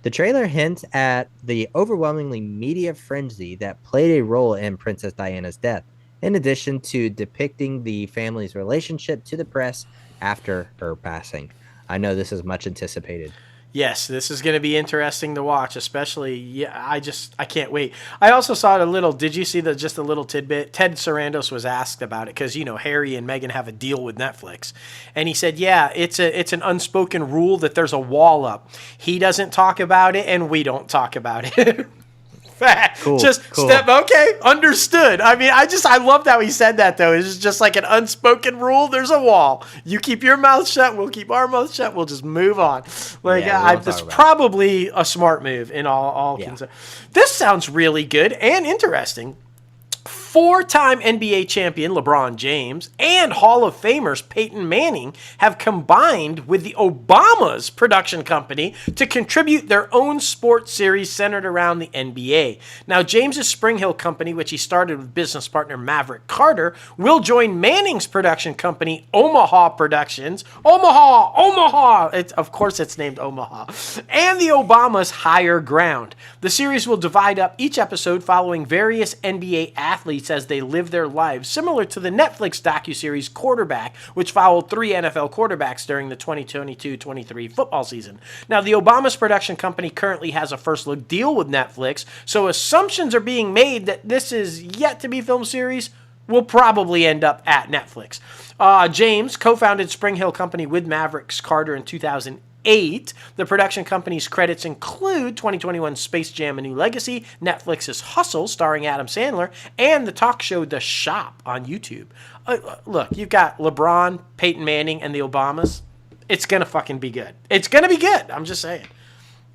The trailer hints at the overwhelmingly media frenzy that played a role in Princess Diana's death, in addition to depicting the family's relationship to the press after her passing. I know this is much anticipated. Yes, this is going to be interesting to watch, especially, I can't wait. I also saw did you see just a little tidbit? Ted Sarandos was asked about it because, Harry and Meghan have a deal with Netflix. And he said, yeah, it's an unspoken rule that there's a wall up. He doesn't talk about it and we don't talk about it. Cool. Okay, understood. I mean, I loved how he said that, though. It's just like an unspoken rule. There's a wall. You keep your mouth shut. We'll keep our mouth shut. We'll just move on. It's probably a smart move in all concern. This sounds really good and interesting. 4-time NBA champion LeBron James and Hall of Famers Peyton Manning have combined with the Obamas production company to contribute their own sports series centered around the NBA. Now, James's Spring Hill company, which he started with business partner Maverick Carter, will join Manning's production company Omaha Productions. Omaha! Of course it's named Omaha. And the Obamas Higher Ground. The series will divide up each episode following various NBA athletes as they live their lives, similar to the Netflix docu-series Quarterback, which followed 3 NFL quarterbacks during the 2022-23 football season. Now, the Obamas production company currently has a first-look deal with Netflix, so assumptions are being made that this is yet to be filmed series will probably end up at Netflix. James co-founded Spring Hill Company with Mavericks Carter in 2008. The production company's credits include 2021 Space Jam: A New Legacy, Netflix's Hustle starring Adam Sandler, and the talk show The Shop on YouTube. Look, you've got LeBron, Peyton Manning, and the Obamas. It's going to fucking be good. It's going to be good. I'm just saying.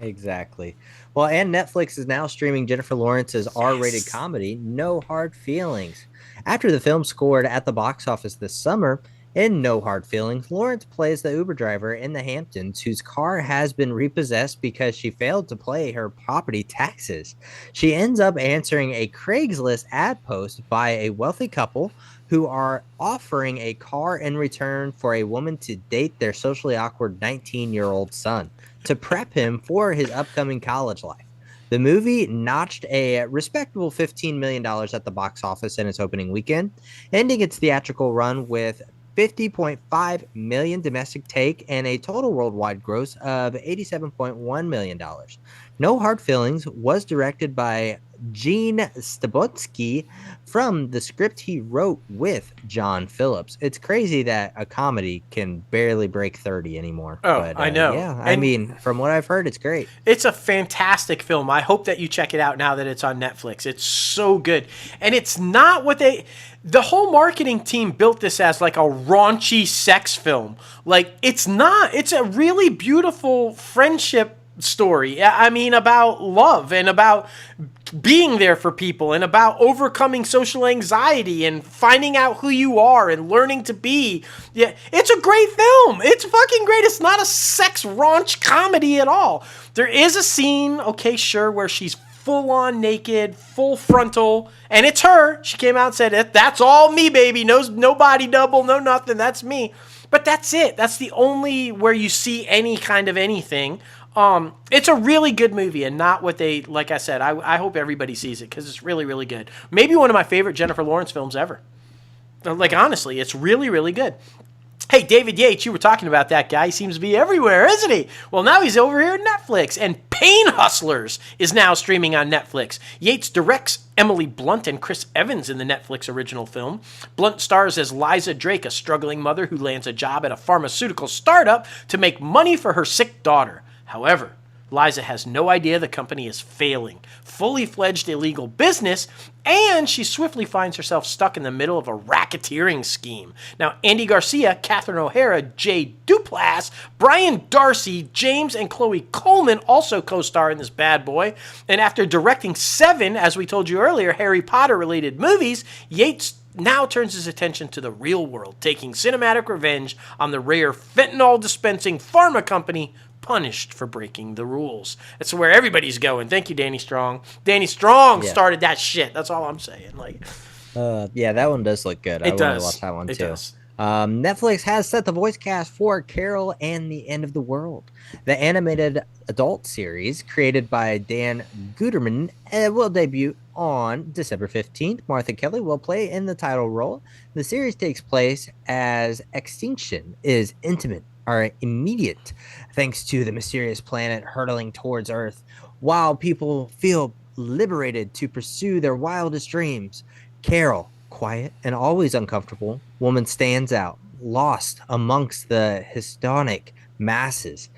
Exactly. Well, and Netflix is now streaming Jennifer Lawrence's R-rated comedy, No Hard Feelings. After the film scored at the box office this summer, In No Hard Feelings, Lawrence plays the Uber driver in the Hamptons whose car has been repossessed because she failed to pay her property taxes. She ends up answering a Craigslist ad post by a wealthy couple who are offering a car in return for a woman to date their socially awkward 19-year-old son to prep him for his upcoming college life. The movie notched a respectable $15 million at the box office in its opening weekend, ending its theatrical run with 50.5 million domestic take and a total worldwide gross of $87.1 million. No Hard Feelings was directed by Gene Stabotsky from the script he wrote with John Phillips. It's crazy that a comedy can barely break 30 anymore. Oh, But I know. yeah, I mean, from what I've heard, it's great. It's a fantastic film. I hope that you check it out now that it's on Netflix. It's so good. And it's not what the whole marketing team built this as like a raunchy sex film. Like, it's not. It's a really beautiful friendship story. I mean, about love and about being there for people and about overcoming social anxiety and finding out who you are and learning to be. Yeah, it's a great film. It's fucking great. It's not a sex raunch comedy at all. There is a scene, okay, sure, where she's full on naked, full frontal, and it's her. She came out and said, "That's all me, baby. No body double, no nothing. That's me." But that's it. That's the only where you see any kind of anything. It's a really good movie and not what they, like I said, I hope everybody sees it because it's really, really good. Maybe one of my favorite Jennifer Lawrence films ever. Like, honestly, it's really, really good. Hey, David Yates, you were talking about that guy. He seems to be everywhere, isn't he? Well, now he's over here at Netflix, and Pain Hustlers is now streaming on Netflix. Yates directs Emily Blunt and Chris Evans in the Netflix original film. Blunt stars as Liza Drake, a struggling mother who lands a job at a pharmaceutical startup to make money for her sick daughter. However, Liza has no idea the company is failing, fully fledged illegal business, and she swiftly finds herself stuck in the middle of a racketeering scheme. Now, Andy Garcia, Catherine O'Hara, Jay Duplass, Brian Darcy, James and Chloe Coleman also co-star in this bad boy. And after directing 7, as we told you earlier, Harry Potter-related movies, Yates now turns his attention to the real world, taking cinematic revenge on the rare fentanyl-dispensing pharma company punished for breaking the rules. That's where everybody's going. Thank you, Danny Strong. Danny Strong started that shit. That's all I'm saying. Like, yeah, that one does look good. I want to watch that one too. Netflix has set the voice cast for Carol and the End of the World. The animated adult series, created by Dan Guterman, will debut on December 15th. Martha Kelly will play in the title role. The series takes place as extinction is intimate or immediate, thanks to the mysterious planet hurtling towards Earth. While people feel liberated to pursue their wildest dreams, Carol, quiet and always uncomfortable, woman stands out, lost amongst the hedonic masses.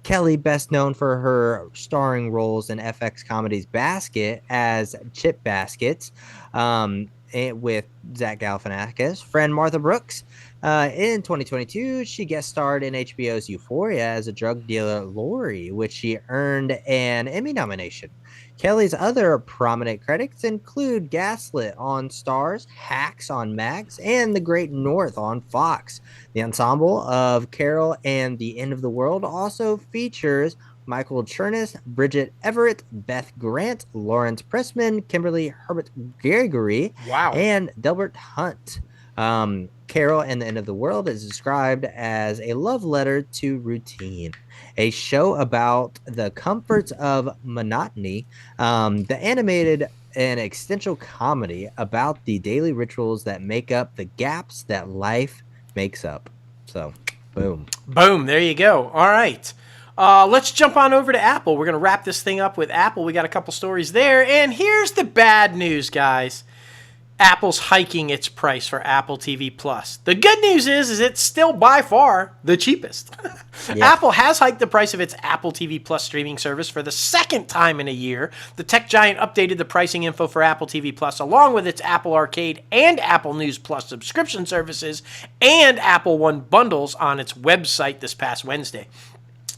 Kelly, best known for her starring roles in FX comedies Basket as Chip Baskets, with Zach Galifianakis, friend Martha Brooks. In 2022, she guest starred in HBO's Euphoria as a drug dealer, Lori, which she earned an Emmy nomination. Kelly's other prominent credits include Gaslit on Starz, Hacks on Max, and The Great North on Fox. The ensemble of Carol and the End of the World also features Michael Chernis, Bridget Everett, Beth Grant, Lawrence Pressman, Kimberly Herbert Gregory, and Delbert Hunt. Carol and the End of the World is described as a love letter to routine, a show about the comforts of monotony, the animated and existential comedy about the daily rituals that make up the gaps that life makes up. So, boom. Boom, there you go. All right. Let's jump on over to Apple. We're going to wrap this thing up with Apple. We got a couple stories there. And here's the bad news, guys. Apple's hiking its price for Apple TV Plus. The good news is it's still by far the cheapest. Yeah. Apple has hiked the price of its Apple TV Plus streaming service for the second time in a year. The tech giant updated the pricing info for Apple TV Plus along with its Apple Arcade and Apple News Plus subscription services and Apple One bundles on its website this past Wednesday.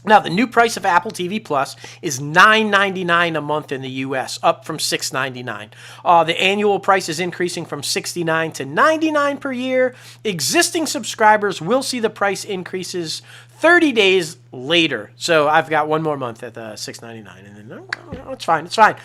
Now, the new price of Apple TV Plus is $9.99 a month in the U.S., up from $6.99. The annual price is increasing from $69 to $99 per year. Existing subscribers will see the price increases 30 days later. So I've got one more month at the $6.99, and then it's fine. It's fine.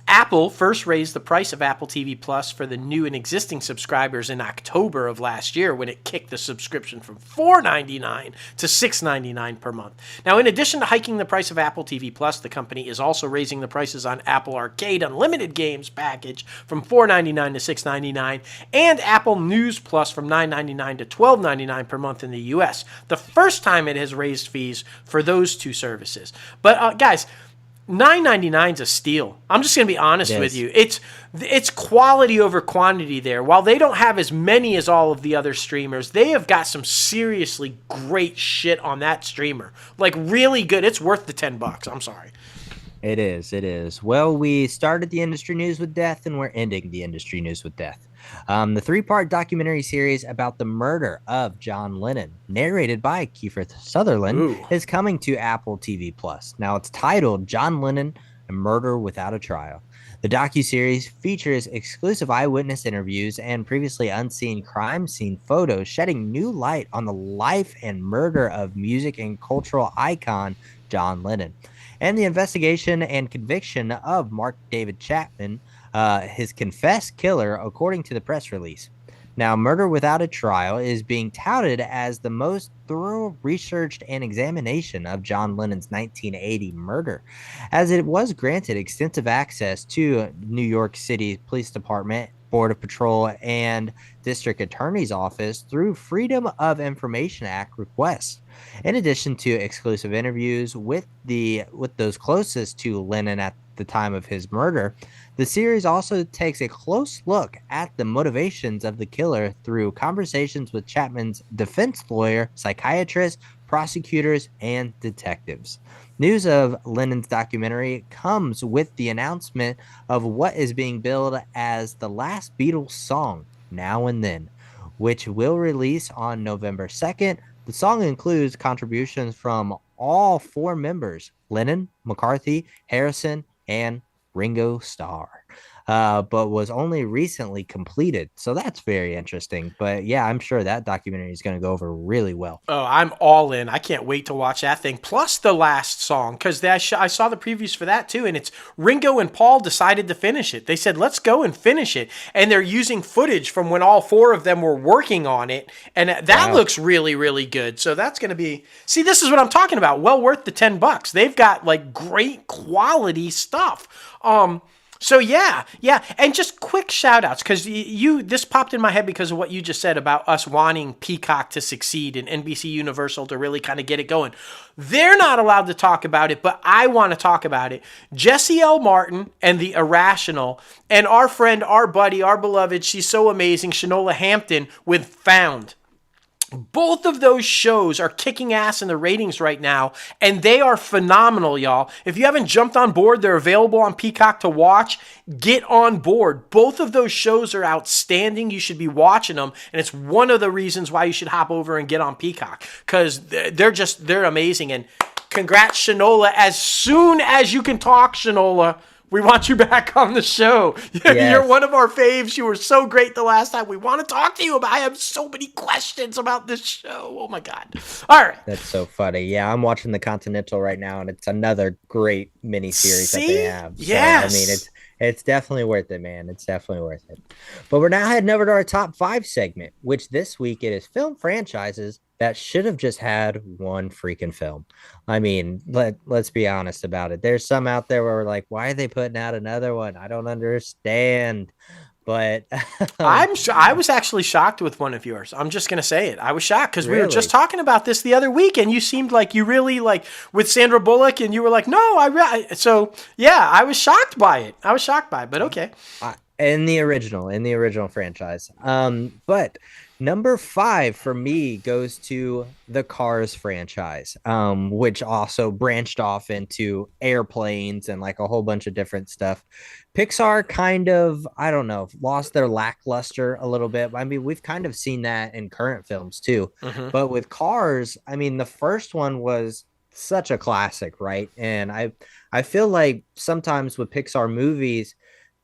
Apple first raised the price of Apple TV Plus for the new and existing subscribers in October of last year, when it kicked the subscription from $4.99 to $6.99 per month. Now, in addition to hiking the price of Apple TV Plus, the company is also raising the prices on Apple Arcade Unlimited Games package from $4.99 to $6.99, and Apple News Plus from $9.99 to $12.99 per month in the U.S. The first time it has raised fees for those two services. But guys, $9.99 is a steal. I'm just going to be honest with you. It's quality over quantity there. While they don't have as many as all of the other streamers, they have got some seriously great shit on that streamer. Like, really good. It's worth the $10. I'm sorry. It is. It is. Well, we started the industry news with death, and we're ending the industry news with death. The 3-part documentary series about the murder of John Lennon, narrated by Kiefer Sutherland, is coming to Apple TV Plus. Now, it's titled John Lennon: A Murder Without a Trial. The docu-series features exclusive eyewitness interviews and previously unseen crime scene photos, shedding new light on the life and murder of music and cultural icon John Lennon, and the investigation and conviction of Mark David Chapman, his confessed killer, according to the press release. Now, Murder Without a Trial is being touted as the most thorough researched and examination of John Lennon's 1980 murder, as it was granted extensive access to New York City Police Department, Board of Patrol, and District Attorney's Office through Freedom of Information Act requests. In addition to exclusive interviews with those closest to Lennon at the time of his murder, the series also takes a close look at the motivations of the killer through conversations with Chapman's defense lawyer, psychiatrists, prosecutors, and detectives. News of Lennon's documentary comes with the announcement of what is being billed as the last Beatles song, Now and Then, which will release on November 2nd. The song includes contributions from all 4 members: Lennon, McCartney, Harrison, and Ringo Starr, but was only recently completed. So that's very interesting. But yeah, I'm sure that documentary is going to go over really well. Oh, I'm all in. I can't wait to watch that thing. Plus the last song, because I saw the previews for that too, and it's Ringo and Paul decided to finish it. They said, let's go and finish it. And they're using footage from when all 4 of them were working on it. And that looks really, really good. So that's going to be... See, this is what I'm talking about. Well worth the $10. They've got like great quality stuff. So yeah, and just quick shout outs, because this popped in my head because of what you just said about us wanting Peacock to succeed and NBC Universal to really kind of get it going. They're not allowed to talk about it, but I want to talk about it. Jesse L. Martin and The Irrational, and our friend, our buddy, our beloved, she's so amazing, Shanola Hampton with Found. Both of those shows are kicking ass in the ratings right now, and they are phenomenal, y'all. If you haven't jumped on board, they're available on Peacock to watch. Get on board. Both of those shows are outstanding. You should be watching them, and it's one of the reasons why you should hop over and get on Peacock, because they're amazing. And congrats, Shanola. As soon as you can talk, Shanola, we want you back on the show. Yes. You're one of our faves. You were so great the last time. We want to talk to you about. I have so many questions about this show. Oh my God. All right. That's so funny. Yeah, I'm watching The Continental right now, and it's another great miniseries that they have. So, yes. I mean, it's definitely worth it, man. It's definitely worth it. But we're now heading over to our top 5 segment, which this week it is film franchises that should have just had one freaking film. I mean, let's be honest about it. There's some out there where we're like, why are they putting out another one? I don't understand. But I was actually shocked with one of yours. I'm just going to say it. I was shocked because we were just talking about this the other week, and you seemed like you really like with Sandra Bullock, and you were like, no, so yeah, I was shocked by it. But okay. In the original franchise. But Number five for me goes to the Cars franchise, which also branched off into airplanes and like a whole bunch of different stuff. Pixar kind of, I don't know, lost their lackluster a little bit. I mean, we've kind of seen that in current films too. Mm-hmm. But with Cars, I mean, the first one was such a classic, right? And I feel like sometimes with Pixar movies,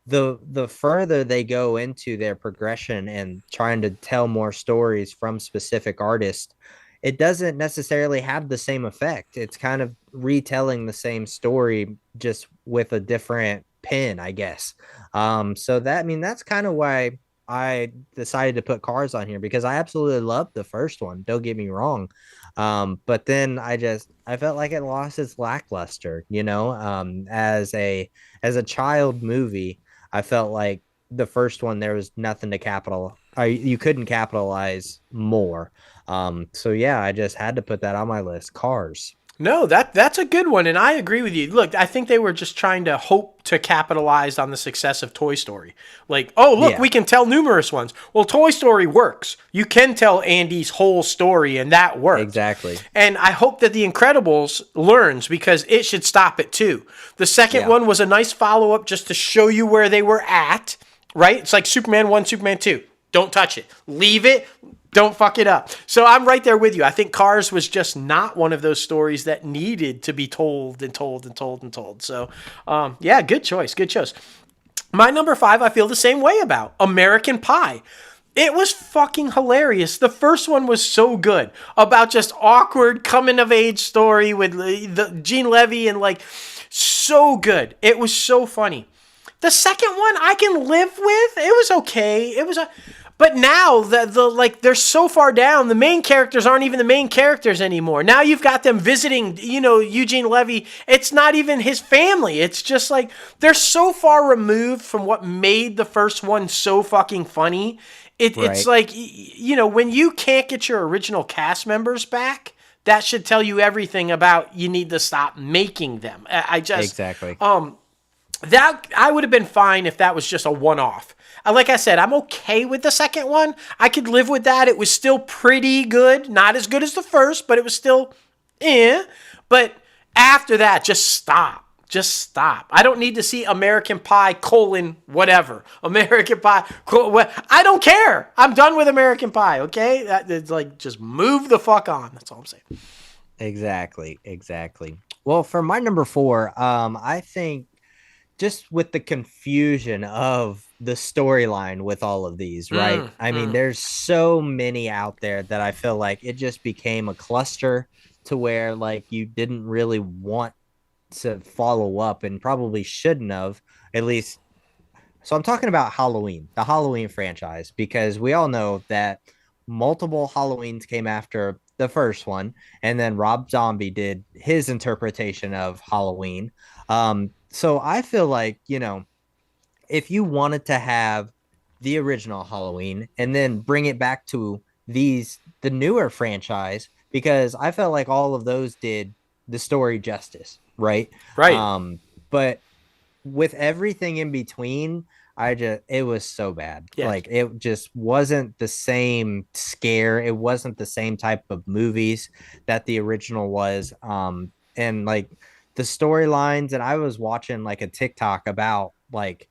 the further they go into their progression and trying to tell more stories from specific artists, it doesn't necessarily have the same effect. It's kind of retelling the same story just with a different pin, I guess. So that, I mean, that's kind of why I decided to put Cars on here, because I absolutely loved the first one. Don't get me wrong. But then I felt like it lost its lackluster, as a child movie. I felt like the first one, there was nothing to you couldn't capitalize more. So yeah, I just had to put that on my list. Cars. No, that's a good one, and I agree with you. Look, I think they were just trying to hope to capitalize on the success of Toy Story. Like, oh, look, Yeah, we can tell numerous ones. Well, Toy Story works. You can tell Andy's whole story, and that worked. exactly. And I hope that The Incredibles learns, because it should stop it too. The second Yeah, one was a nice follow-up just to show you where they were at, right? It's like Superman 1, Superman 2. Don't touch it. Leave it. Don't fuck it up. So I'm right there with you. I think Cars was just not one of those stories that needed to be told and told and told and told. So, yeah, good choice. Good choice. My number five, I feel the same way about American Pie. It was fucking hilarious. The first one was so good, about just awkward coming of age story with the Gene Levy, and like, so good. It was so funny. The second one I can live with. It was okay. But now the like, they're so far down. The main characters aren't even the main characters anymore. Now you've got them visiting, Eugene Levy. It's not even his family. It's just like they're so far removed from what made the first one so fucking funny. It's right. like, when you can't get your original cast members back, that should tell you everything about you need to stop making them. I just Exactly. that I would have been fine if that was just a one-off. Like I said, I'm okay with the second one. I could live with that. It was still pretty good. Not as good as the first, but it was still But after that, just stop. Just stop. I don't need to see American Pie : whatever. American Pie : I don't care. I'm done with American Pie, okay? It's like, just move the fuck on. That's all I'm saying. Exactly. Exactly. Well, for my number four, I think just with the confusion of the storyline with all of these, right? I mean, there's so many out there that I feel like it just became a cluster to where like you didn't really want to follow up and probably shouldn't have, at least. So I'm talking about Halloween, the Halloween franchise, because we all know that multiple Halloweens came after the first one, and then Rob Zombie did his interpretation of Halloween. So I feel like, if you wanted to have the original Halloween and then bring it back to the newer franchise, because I felt like all of those did the story justice, right? Right. But with everything in between, it was so bad. Yeah. Like, it just wasn't the same scare. It wasn't the same type of movies that the original was. And like the storylines, and I was watching like a TikTok about like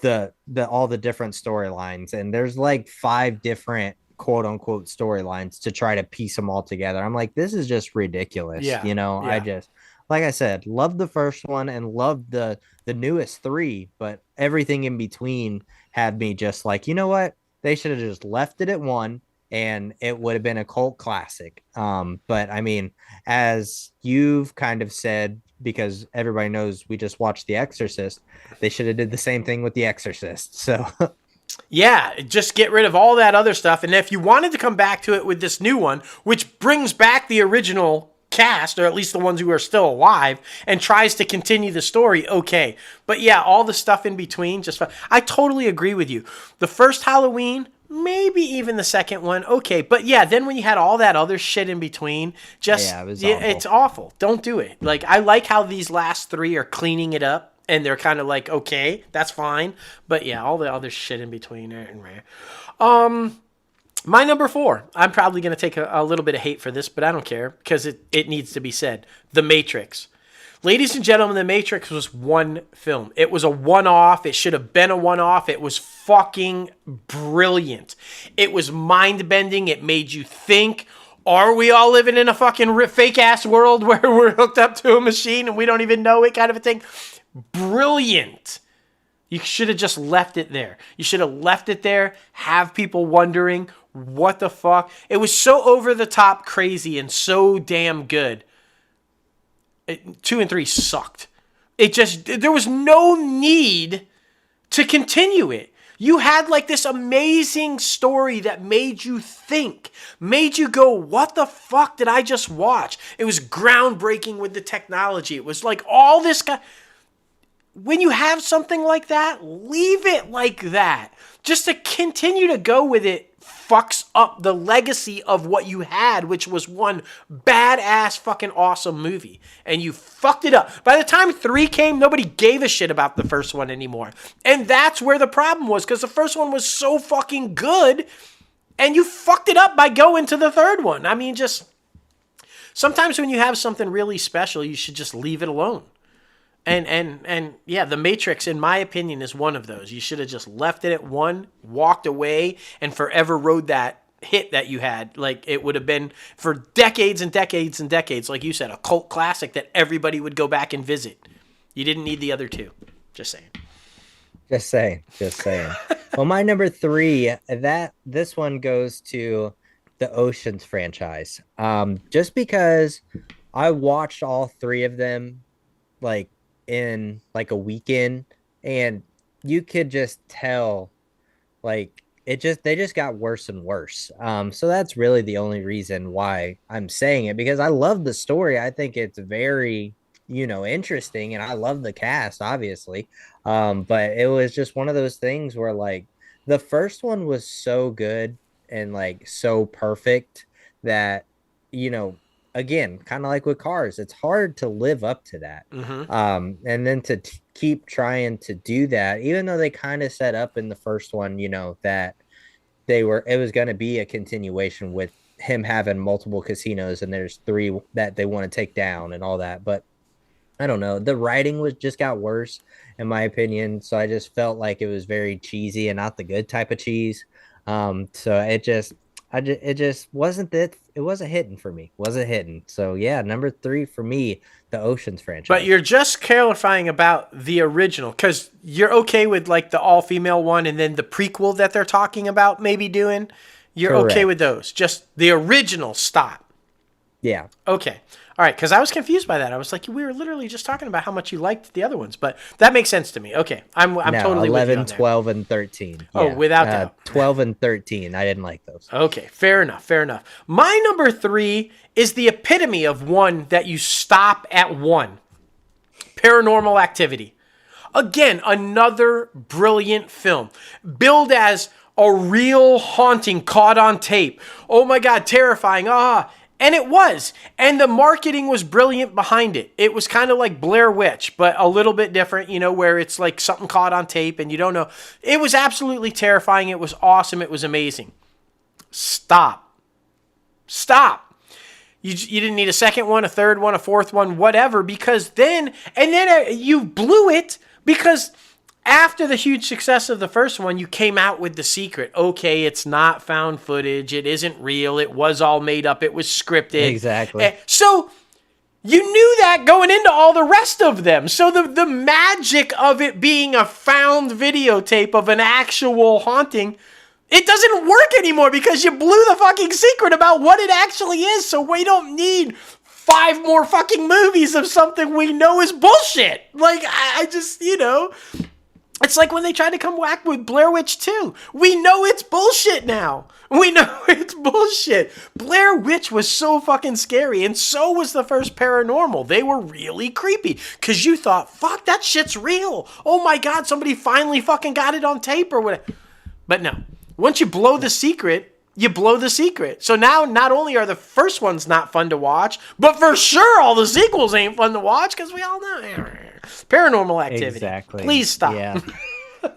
the all the different storylines, and there's like five different quote unquote storylines to try to piece them all together. I'm like, this is just ridiculous. Yeah. I Yeah. just, like I said, loved the first one and loved the newest three, but everything in between had me just like, you know what? They should have just left it at one, and it would have been a cult classic. But I mean, as you've kind of said, because everybody knows we just watched The Exorcist, they should have did the same thing with The Exorcist. So Yeah, just get rid of all that other stuff. And if you wanted to come back to it with this new one, which brings back the original cast, or at least the ones who are still alive, and tries to continue the story, okay. But yeah, all the stuff in between, I totally agree with you. The first Halloween, maybe even the second one, okay. But yeah, then when you had all that other shit in between, yeah, it was awful. it's awful. Don't do it. Like, I like how these last three are cleaning it up. And they're kind of like, okay, that's fine. But yeah, all the other shit in between. My number 4. I'm probably going to take a little bit of hate for this, but I don't care because it needs to be said. The Matrix. Ladies and gentlemen, The Matrix was one film. It was a one-off. It should have been a one-off. It was fucking brilliant. It was mind-bending. It made you think. Are we all living in a fucking fake-ass world where we're hooked up to a machine and we don't even know it kind of a thing? Brilliant. You should have just left it there. You should have left it there, have people wondering, what the fuck? It was so over-the-top crazy and so damn good. 2 and 3 sucked. There was no need to continue it. You had like this amazing story that made you think, made you go, what the fuck did I just watch? It was groundbreaking with the technology. It was like all this guy. When you have something like that, leave it like that. Just to continue to go with it fucks up the legacy of what you had, which was one badass fucking awesome movie. And you fucked it up. By the time 3 came, nobody gave a shit about the first one anymore. And that's where the problem was, because the first one was so fucking good, and you fucked it up by going to the third one. I mean, just sometimes when you have something really special, you should just leave it alone. And yeah, The Matrix, in my opinion, is one of those. You should have just left it at 1, walked away, and forever rode that hit that you had. Like, it would have been, for decades and decades and decades, like you said, a cult classic that everybody would go back and visit. You didn't need the other 2. Just saying. Just saying. Well, my number 3, this one goes to the Oceans franchise. Just because I watched all 3 of them, like, in like a weekend, and you could just tell, like, they just got worse and worse. So that's really the only reason why I'm saying it, because I love the story. I think it's very, interesting, and I love the cast, obviously. But it was just one of those things where, like, the first one was so good and like so perfect that, again, kind of like with Cars, it's hard to live up to that. Mm-hmm. And then to keep trying to do that, even though they kind of set up in the first one, that it was going to be a continuation with him having multiple casinos, and there's 3 that they want to take down and all that. But I don't know, the writing just got worse, in my opinion. So I just felt like it was very cheesy and not the good type of cheese. So it just wasn't that. It wasn't hitting for me. Wasn't hitting. So yeah, number 3 for me, the Oceans franchise. But you're just clarifying about the original, because you're okay with like the all-female one and then the prequel that they're talking about maybe doing. You're Correct. Okay with those. Just the original stop. Yeah. Okay. All right, because I was confused by that. I was like, we were literally just talking about how much you liked the other ones, but that makes sense to me. Okay, I'm totally 11, with you on 12, and 13. Oh, yeah. without doubt. 12 and 13. I didn't like those. Okay, fair enough. My number 3 is the epitome of one that you stop at 1. Paranormal Activity. Again, another brilliant film. Billed as a real haunting caught on tape. Oh my God, terrifying. And it was. And the marketing was brilliant behind it. It was kind of like Blair Witch, but a little bit different, where it's like something caught on tape and you don't know. It was absolutely terrifying. It was awesome. It was amazing. Stop. You didn't need a second one, a third one, a fourth one, whatever, because then you blew it, because after the huge success of the first one, you came out with the secret. Okay, it's not found footage. It isn't real. It was all made up. It was scripted. Exactly. So you knew that going into all the rest of them. So the magic of it being a found videotape of an actual haunting, it doesn't work anymore because you blew the fucking secret about what it actually is. So we don't need 5 more fucking movies of something we know is bullshit. Like, I just, it's like when they tried to come back with Blair Witch 2. We know it's bullshit now. We know it's bullshit. Blair Witch was so fucking scary, and so was the first Paranormal. They were really creepy, because you thought, fuck, that shit's real. Oh my God, somebody finally fucking got it on tape or whatever. But no. Once you blow the secret, you blow the secret. So now, not only are the first ones not fun to watch, but for sure all the sequels ain't fun to watch, because we all know. Paranormal Activity. Exactly. Please stop. Yeah.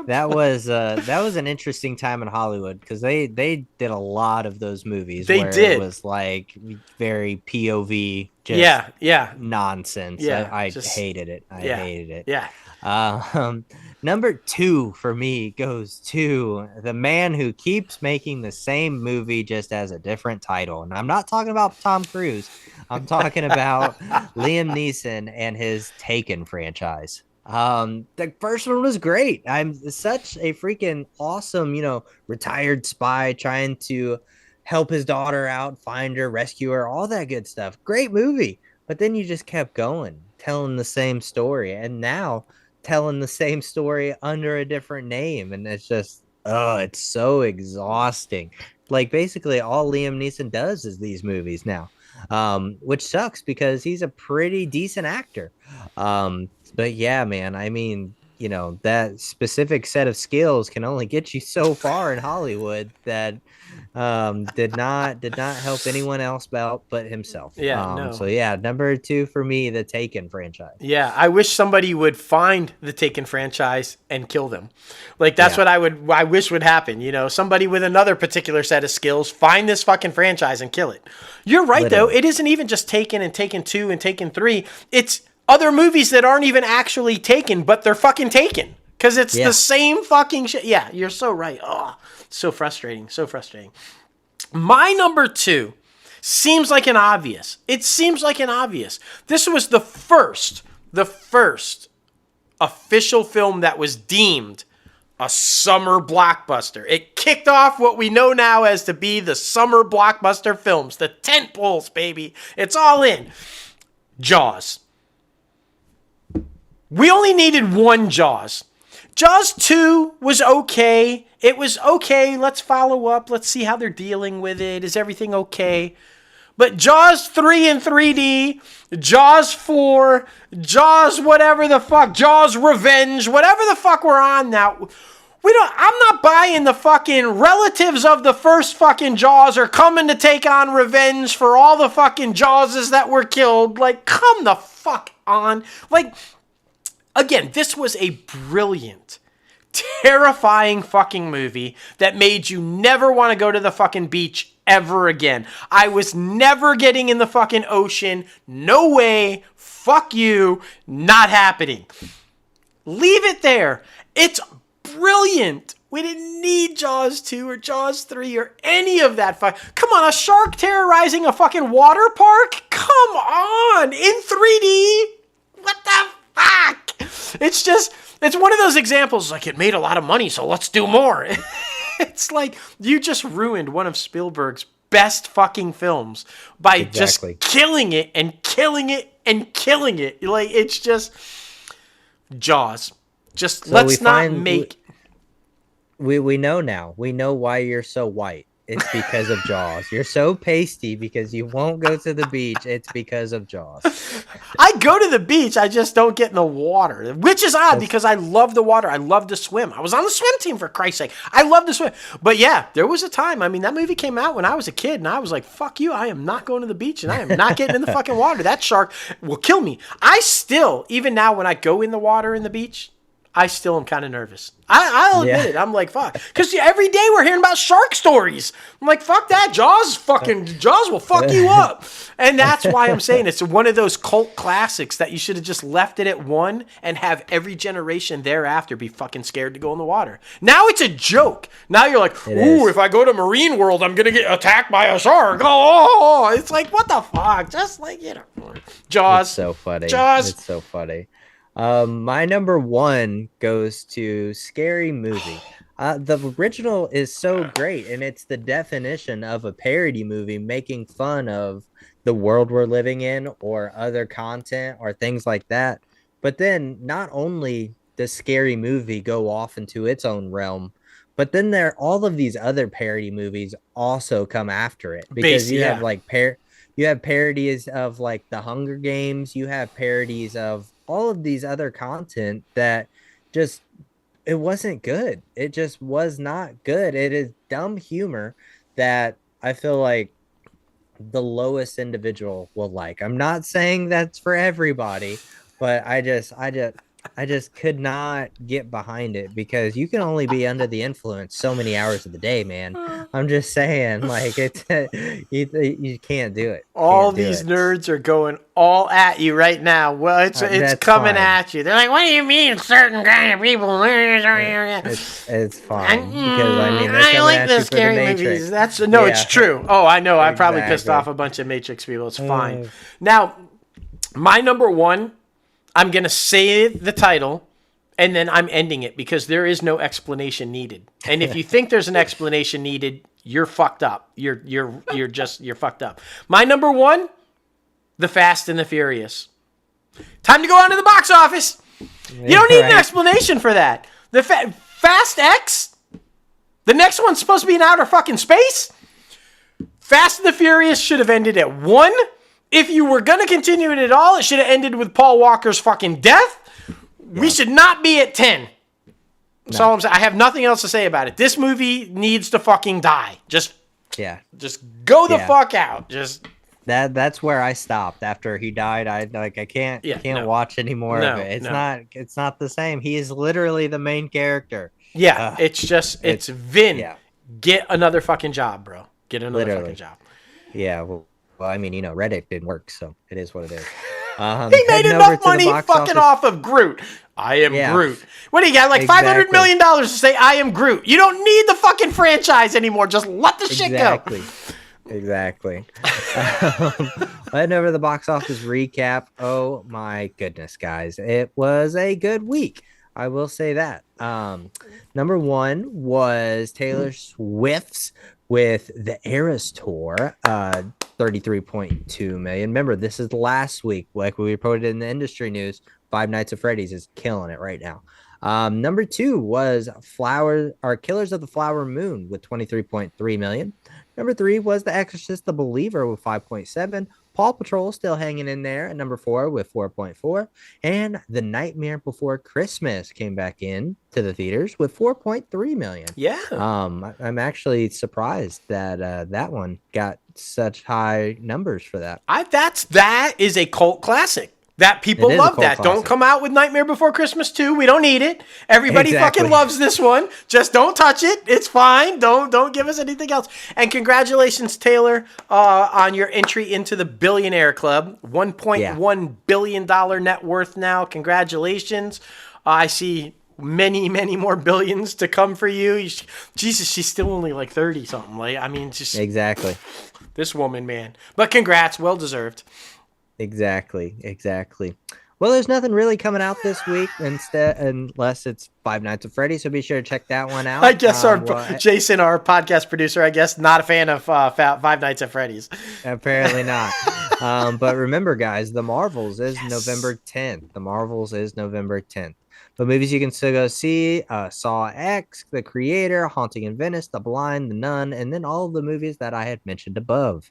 that was an interesting time in Hollywood because they did a lot of those movies They where it did. was like very POV, just Yeah, yeah, nonsense. yeah. I Just hated it. I yeah, hated it. yeah. Um, number two for me goes to the man who keeps making the same movie just as a different title. And I'm not talking about Tom Cruise. I'm talking about Liam Neeson and his Taken franchise. The first one was great. I'm such a freaking awesome, retired spy trying to help his daughter out, find her, rescue her, all that good stuff. Great movie. But then you just kept going, telling the same story. And now telling the same story under a different name. And it's just, oh, it's so exhausting. Like basically all Liam Neeson does is these movies now, which sucks because he's a pretty decent actor. But yeah, man, I mean, that specific set of skills can only get you so far in Hollywood that did not help anyone else but himself. Yeah, So no. yeah, number two for me, the Taken franchise. Yeah, I wish somebody would find the Taken franchise and kill them. Like that's Yeah, what I wish would happen. Somebody with another particular set of skills find this fucking franchise and kill it. You're right though. literally. It isn't even just Taken and Taken 2 and Taken 3. It's other movies that aren't even actually Taken, but they're fucking Taken. Cuz it's the Yeah. same fucking shit. Yeah, you're so right. Oh, so frustrating, so frustrating. My number 2 seems like an obvious. It seems like an obvious. This was the first official film that was deemed a summer blockbuster. It kicked off what we know now as to be the summer blockbuster films, the tent poles, baby. It's all in. Jaws. We only needed one Jaws. Jaws 2 was okay. It was okay. Let's follow up. Let's see how they're dealing with it. Is everything okay? But Jaws 3 in 3D, Jaws 4, Jaws whatever the fuck, Jaws Revenge, whatever the fuck we're on now. I'm not buying the fucking relatives of the first fucking Jaws are coming to take on revenge for all the fucking Jawses that were killed. Like, come the fuck on. Like, again, this was a brilliant, terrifying fucking movie that made you never want to go to the fucking beach ever again. I was never getting in the fucking ocean. No way. Fuck you. Not happening. Leave it there. It's brilliant. We didn't need Jaws 2 or Jaws 3 or any of that. Come on, a shark terrorizing a fucking water park? Come on. In 3D? What the fuck? It's one of those examples like it made a lot of money, so let's do more. It's like you just ruined one of Spielberg's best fucking films by Exactly. just killing it and killing it and killing it. Like it's just Jaws. Just So we let's not find make we know now. We know why you're so white. It's because of Jaws. You're so pasty because you won't go to the beach. It's because of Jaws. I go to the beach, I just don't get in the water, which is odd That's because I love the water. I love to swim. I was on the swim team for Christ's sake. I love to swim. But yeah, there was a time. I mean, that movie came out when I was a kid and I was like, fuck you. I am not going to the beach and I am not getting in the fucking water. That shark will kill me. I still, even now when I go in the water in the beach, I still am kind of nervous. I'll admit yeah. it. I'm like, fuck. Because every day we're hearing about shark stories. I'm like, fuck that. Jaws will fuck you up. And that's why I'm saying it's one of those cult classics that you should have just left it at one and have every generation thereafter be fucking scared to go in the water. Now it's a joke. Now you're like, ooh, if I go to Marine World, I'm going to get attacked by a shark. Oh, it's like, what the fuck? Just like, Jaws. It's so funny. Jaws. It's so funny. My number one goes to Scary Movie. The original is so great, and it's the definition of a parody movie making fun of the world we're living in or other content or things like that. But then not only does Scary Movie go off into its own realm, but then all of these other parody movies also come after it because you have like you have parodies of like the Hunger Games, you have parodies of all of these other content that just it wasn't good. It just was not good. It is dumb humor that I feel like the lowest individual will like. I'm not saying that's for everybody, but I just could not get behind it because you can only be under the influence so many hours of the day, man. I'm just saying, like it's you can't do it. All Can't do these it. nerds are going all at you right now. Well, it's That's coming fine. at you. They're like, "What do you mean, certain kind of people?" It's fine because I mean they're I coming like at the you for the scary movies. Matrix. That's no, it's Yeah, true. Oh, I know. I probably pissed off exactly. a bunch of Matrix people. It's fine. Now, my number one, I'm gonna say the title, and then I'm ending it because there is no explanation needed. And if you think there's an explanation needed, you're fucked up. You're fucked up. My number one, The Fast and the Furious. Time to go on to the box office. You don't need an Right. explanation for that. The Fast X. The next one's supposed to be in outer fucking space. Fast and the Furious should have ended at 1. If you were going to continue it at all, it should have ended with Paul Walker's fucking death. We should not be at 10. That's all I'm saying. I have nothing else to say about it. This movie needs to fucking die. Just Yeah. go the Yeah. fuck out. Just That's where I stopped after he died. I can't watch any more of it. It's not the same. He is literally the main character. yeah, it's Vin. Yeah. Get another fucking job, bro. Get another Literally. fucking job. Yeah, well, I mean, Reddit didn't work, so it is what it is. He made Heading over enough to the money box fucking office- off of Groot. I am Yeah. Groot. What do you got? Like $500 million to say I am Groot. You don't need the fucking franchise anymore. Just let the shit go. Exactly. Heading over to the box office recap. Oh my goodness, guys. It was a good week. I will say that. Number one was Taylor Swift's with the Eras Tour, 33.2 million. Remember, this is last week, like we reported in the industry news. Five Nights at Freddy's is killing it right now. Number two was Killers of the Flower Moon with 23.3 million. Number three was The Exorcist, The Believer with 5.7. Paw Patrol still hanging in there at number 4 with 4.4. And The Nightmare Before Christmas came back in to the theaters with 4.3 million. Yeah. I'm actually surprised that that one got such high numbers for that. That is a cult classic. That people It is a love cult that. Don't classic. come out with Nightmare Before Christmas 2. We don't need it. Everybody Exactly. fucking loves this one. Just don't touch it. It's fine. Don't give us anything else. And congratulations, Taylor, on your entry into the Billionaire Club. $1.1 billion net worth now. Congratulations. I see many, many more billions to come for you. Jesus, she's still only like 30 something. Like, I mean, just Exactly. this woman, man. But congrats, well deserved. Exactly. Well, there's nothing really coming out this week unless it's Five Nights at Freddy's, so be sure to check that one out. I guess Jason, our podcast producer, I guess, not a fan of Five Nights at Freddy's. Apparently not. But remember, guys, The Marvels is November 10th. The Marvels is November 10th. But movies you can still go see, Saw X, The Creator, Haunting in Venice, The Blind, The Nun, and then all of the movies that I had mentioned above.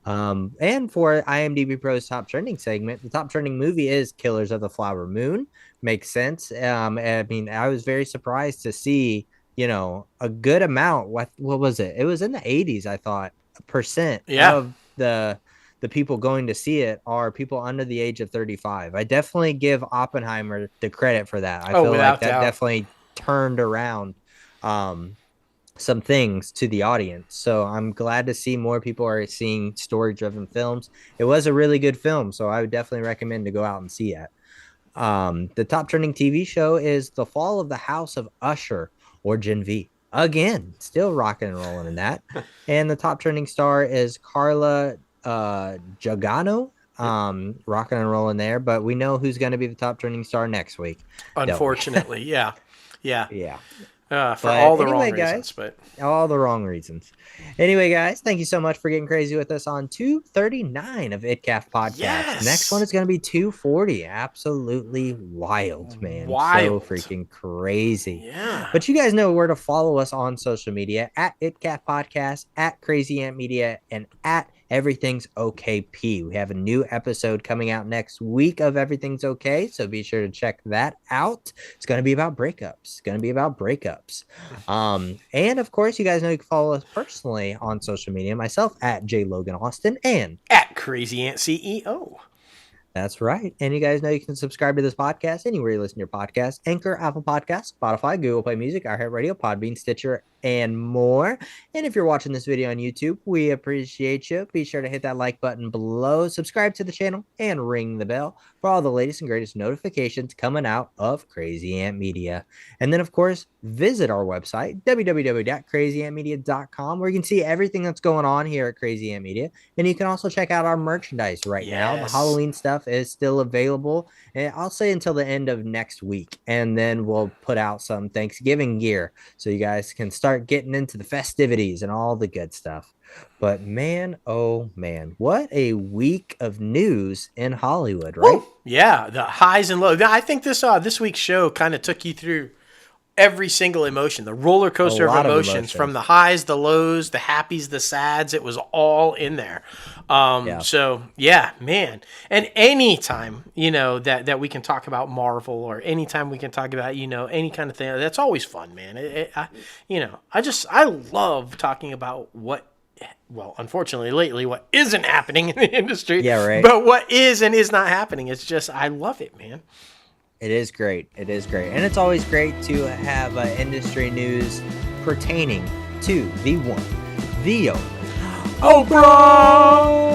And for IMDbPro's top trending segment, the top trending movie is Killers of the Flower Moon. Makes sense. I mean, I was very surprised to see, a good amount. What was it? It was in the 80s, I thought, percent of the people going to see it are people under the age of 35. I definitely give Oppenheimer the credit for that. I feel like that definitely turned around some things to the audience. So I'm glad to see more people are seeing story-driven films. It was a really good film, so I would definitely recommend to go out and see it. The top trending TV show is The Fall of the House of Usher, or Gen V. Again, still rocking and rolling in that. And the top trending star is Carla Giordano, rocking and rolling there. But we know who's going to be the top trending star next week. Unfortunately, yeah. For All the wrong reasons. Anyway, guys, thank you so much for getting crazy with us on 239 of ITCAF podcast. Yes. Next one is going to be 240. Absolutely wild, man. Wild. So freaking crazy. Yeah. But you guys know where to follow us on social media at ITCAF podcast, at Crazy Ant Media, and at Everything's Okay P. We have a new episode coming out next week of Everything's Okay, so be sure to check that out. It's going to be about breakups. And of course, you guys know you can follow us personally on social media. Myself at J Logan Austin and at Crazy Ant CEO. That's right. And you guys know you can subscribe to this podcast anywhere you listen to your podcast: Anchor, Apple Podcasts, Spotify, Google Play Music, iHeartRadio, Podbean, Stitcher, and more. And if you're watching this video on YouTube, we appreciate you. Be sure to hit that like button below, subscribe to the channel, and ring the bell for all the latest and greatest notifications coming out of Crazy Ant Media. And then, of course, visit our website, www.crazyantmedia.com, where you can see everything that's going on here at Crazy Ant Media. And you can also check out our merchandise right now. The Halloween stuff is still available. And I'll say until the end of next week. And then we'll put out some Thanksgiving gear so you guys can start getting into the festivities and all the good stuff. But man, oh man, what a week of news in Hollywood, right? Woo! Yeah, the highs and lows. I think this week's show kind of took you through every single emotion, the roller coaster of emotions, from the highs, the lows, the happies, the sads. It was all in there. So yeah, man. And anytime, that we can talk about Marvel, or anytime we can talk about, any kind of thing, that's always fun, man. I love talking about unfortunately lately, what isn't happening in the industry. Yeah, right. But what is and is not happening. It's just, I love it, man. It is great. It is great. And it's always great to have industry news pertaining to the one, the only. Oh, bro!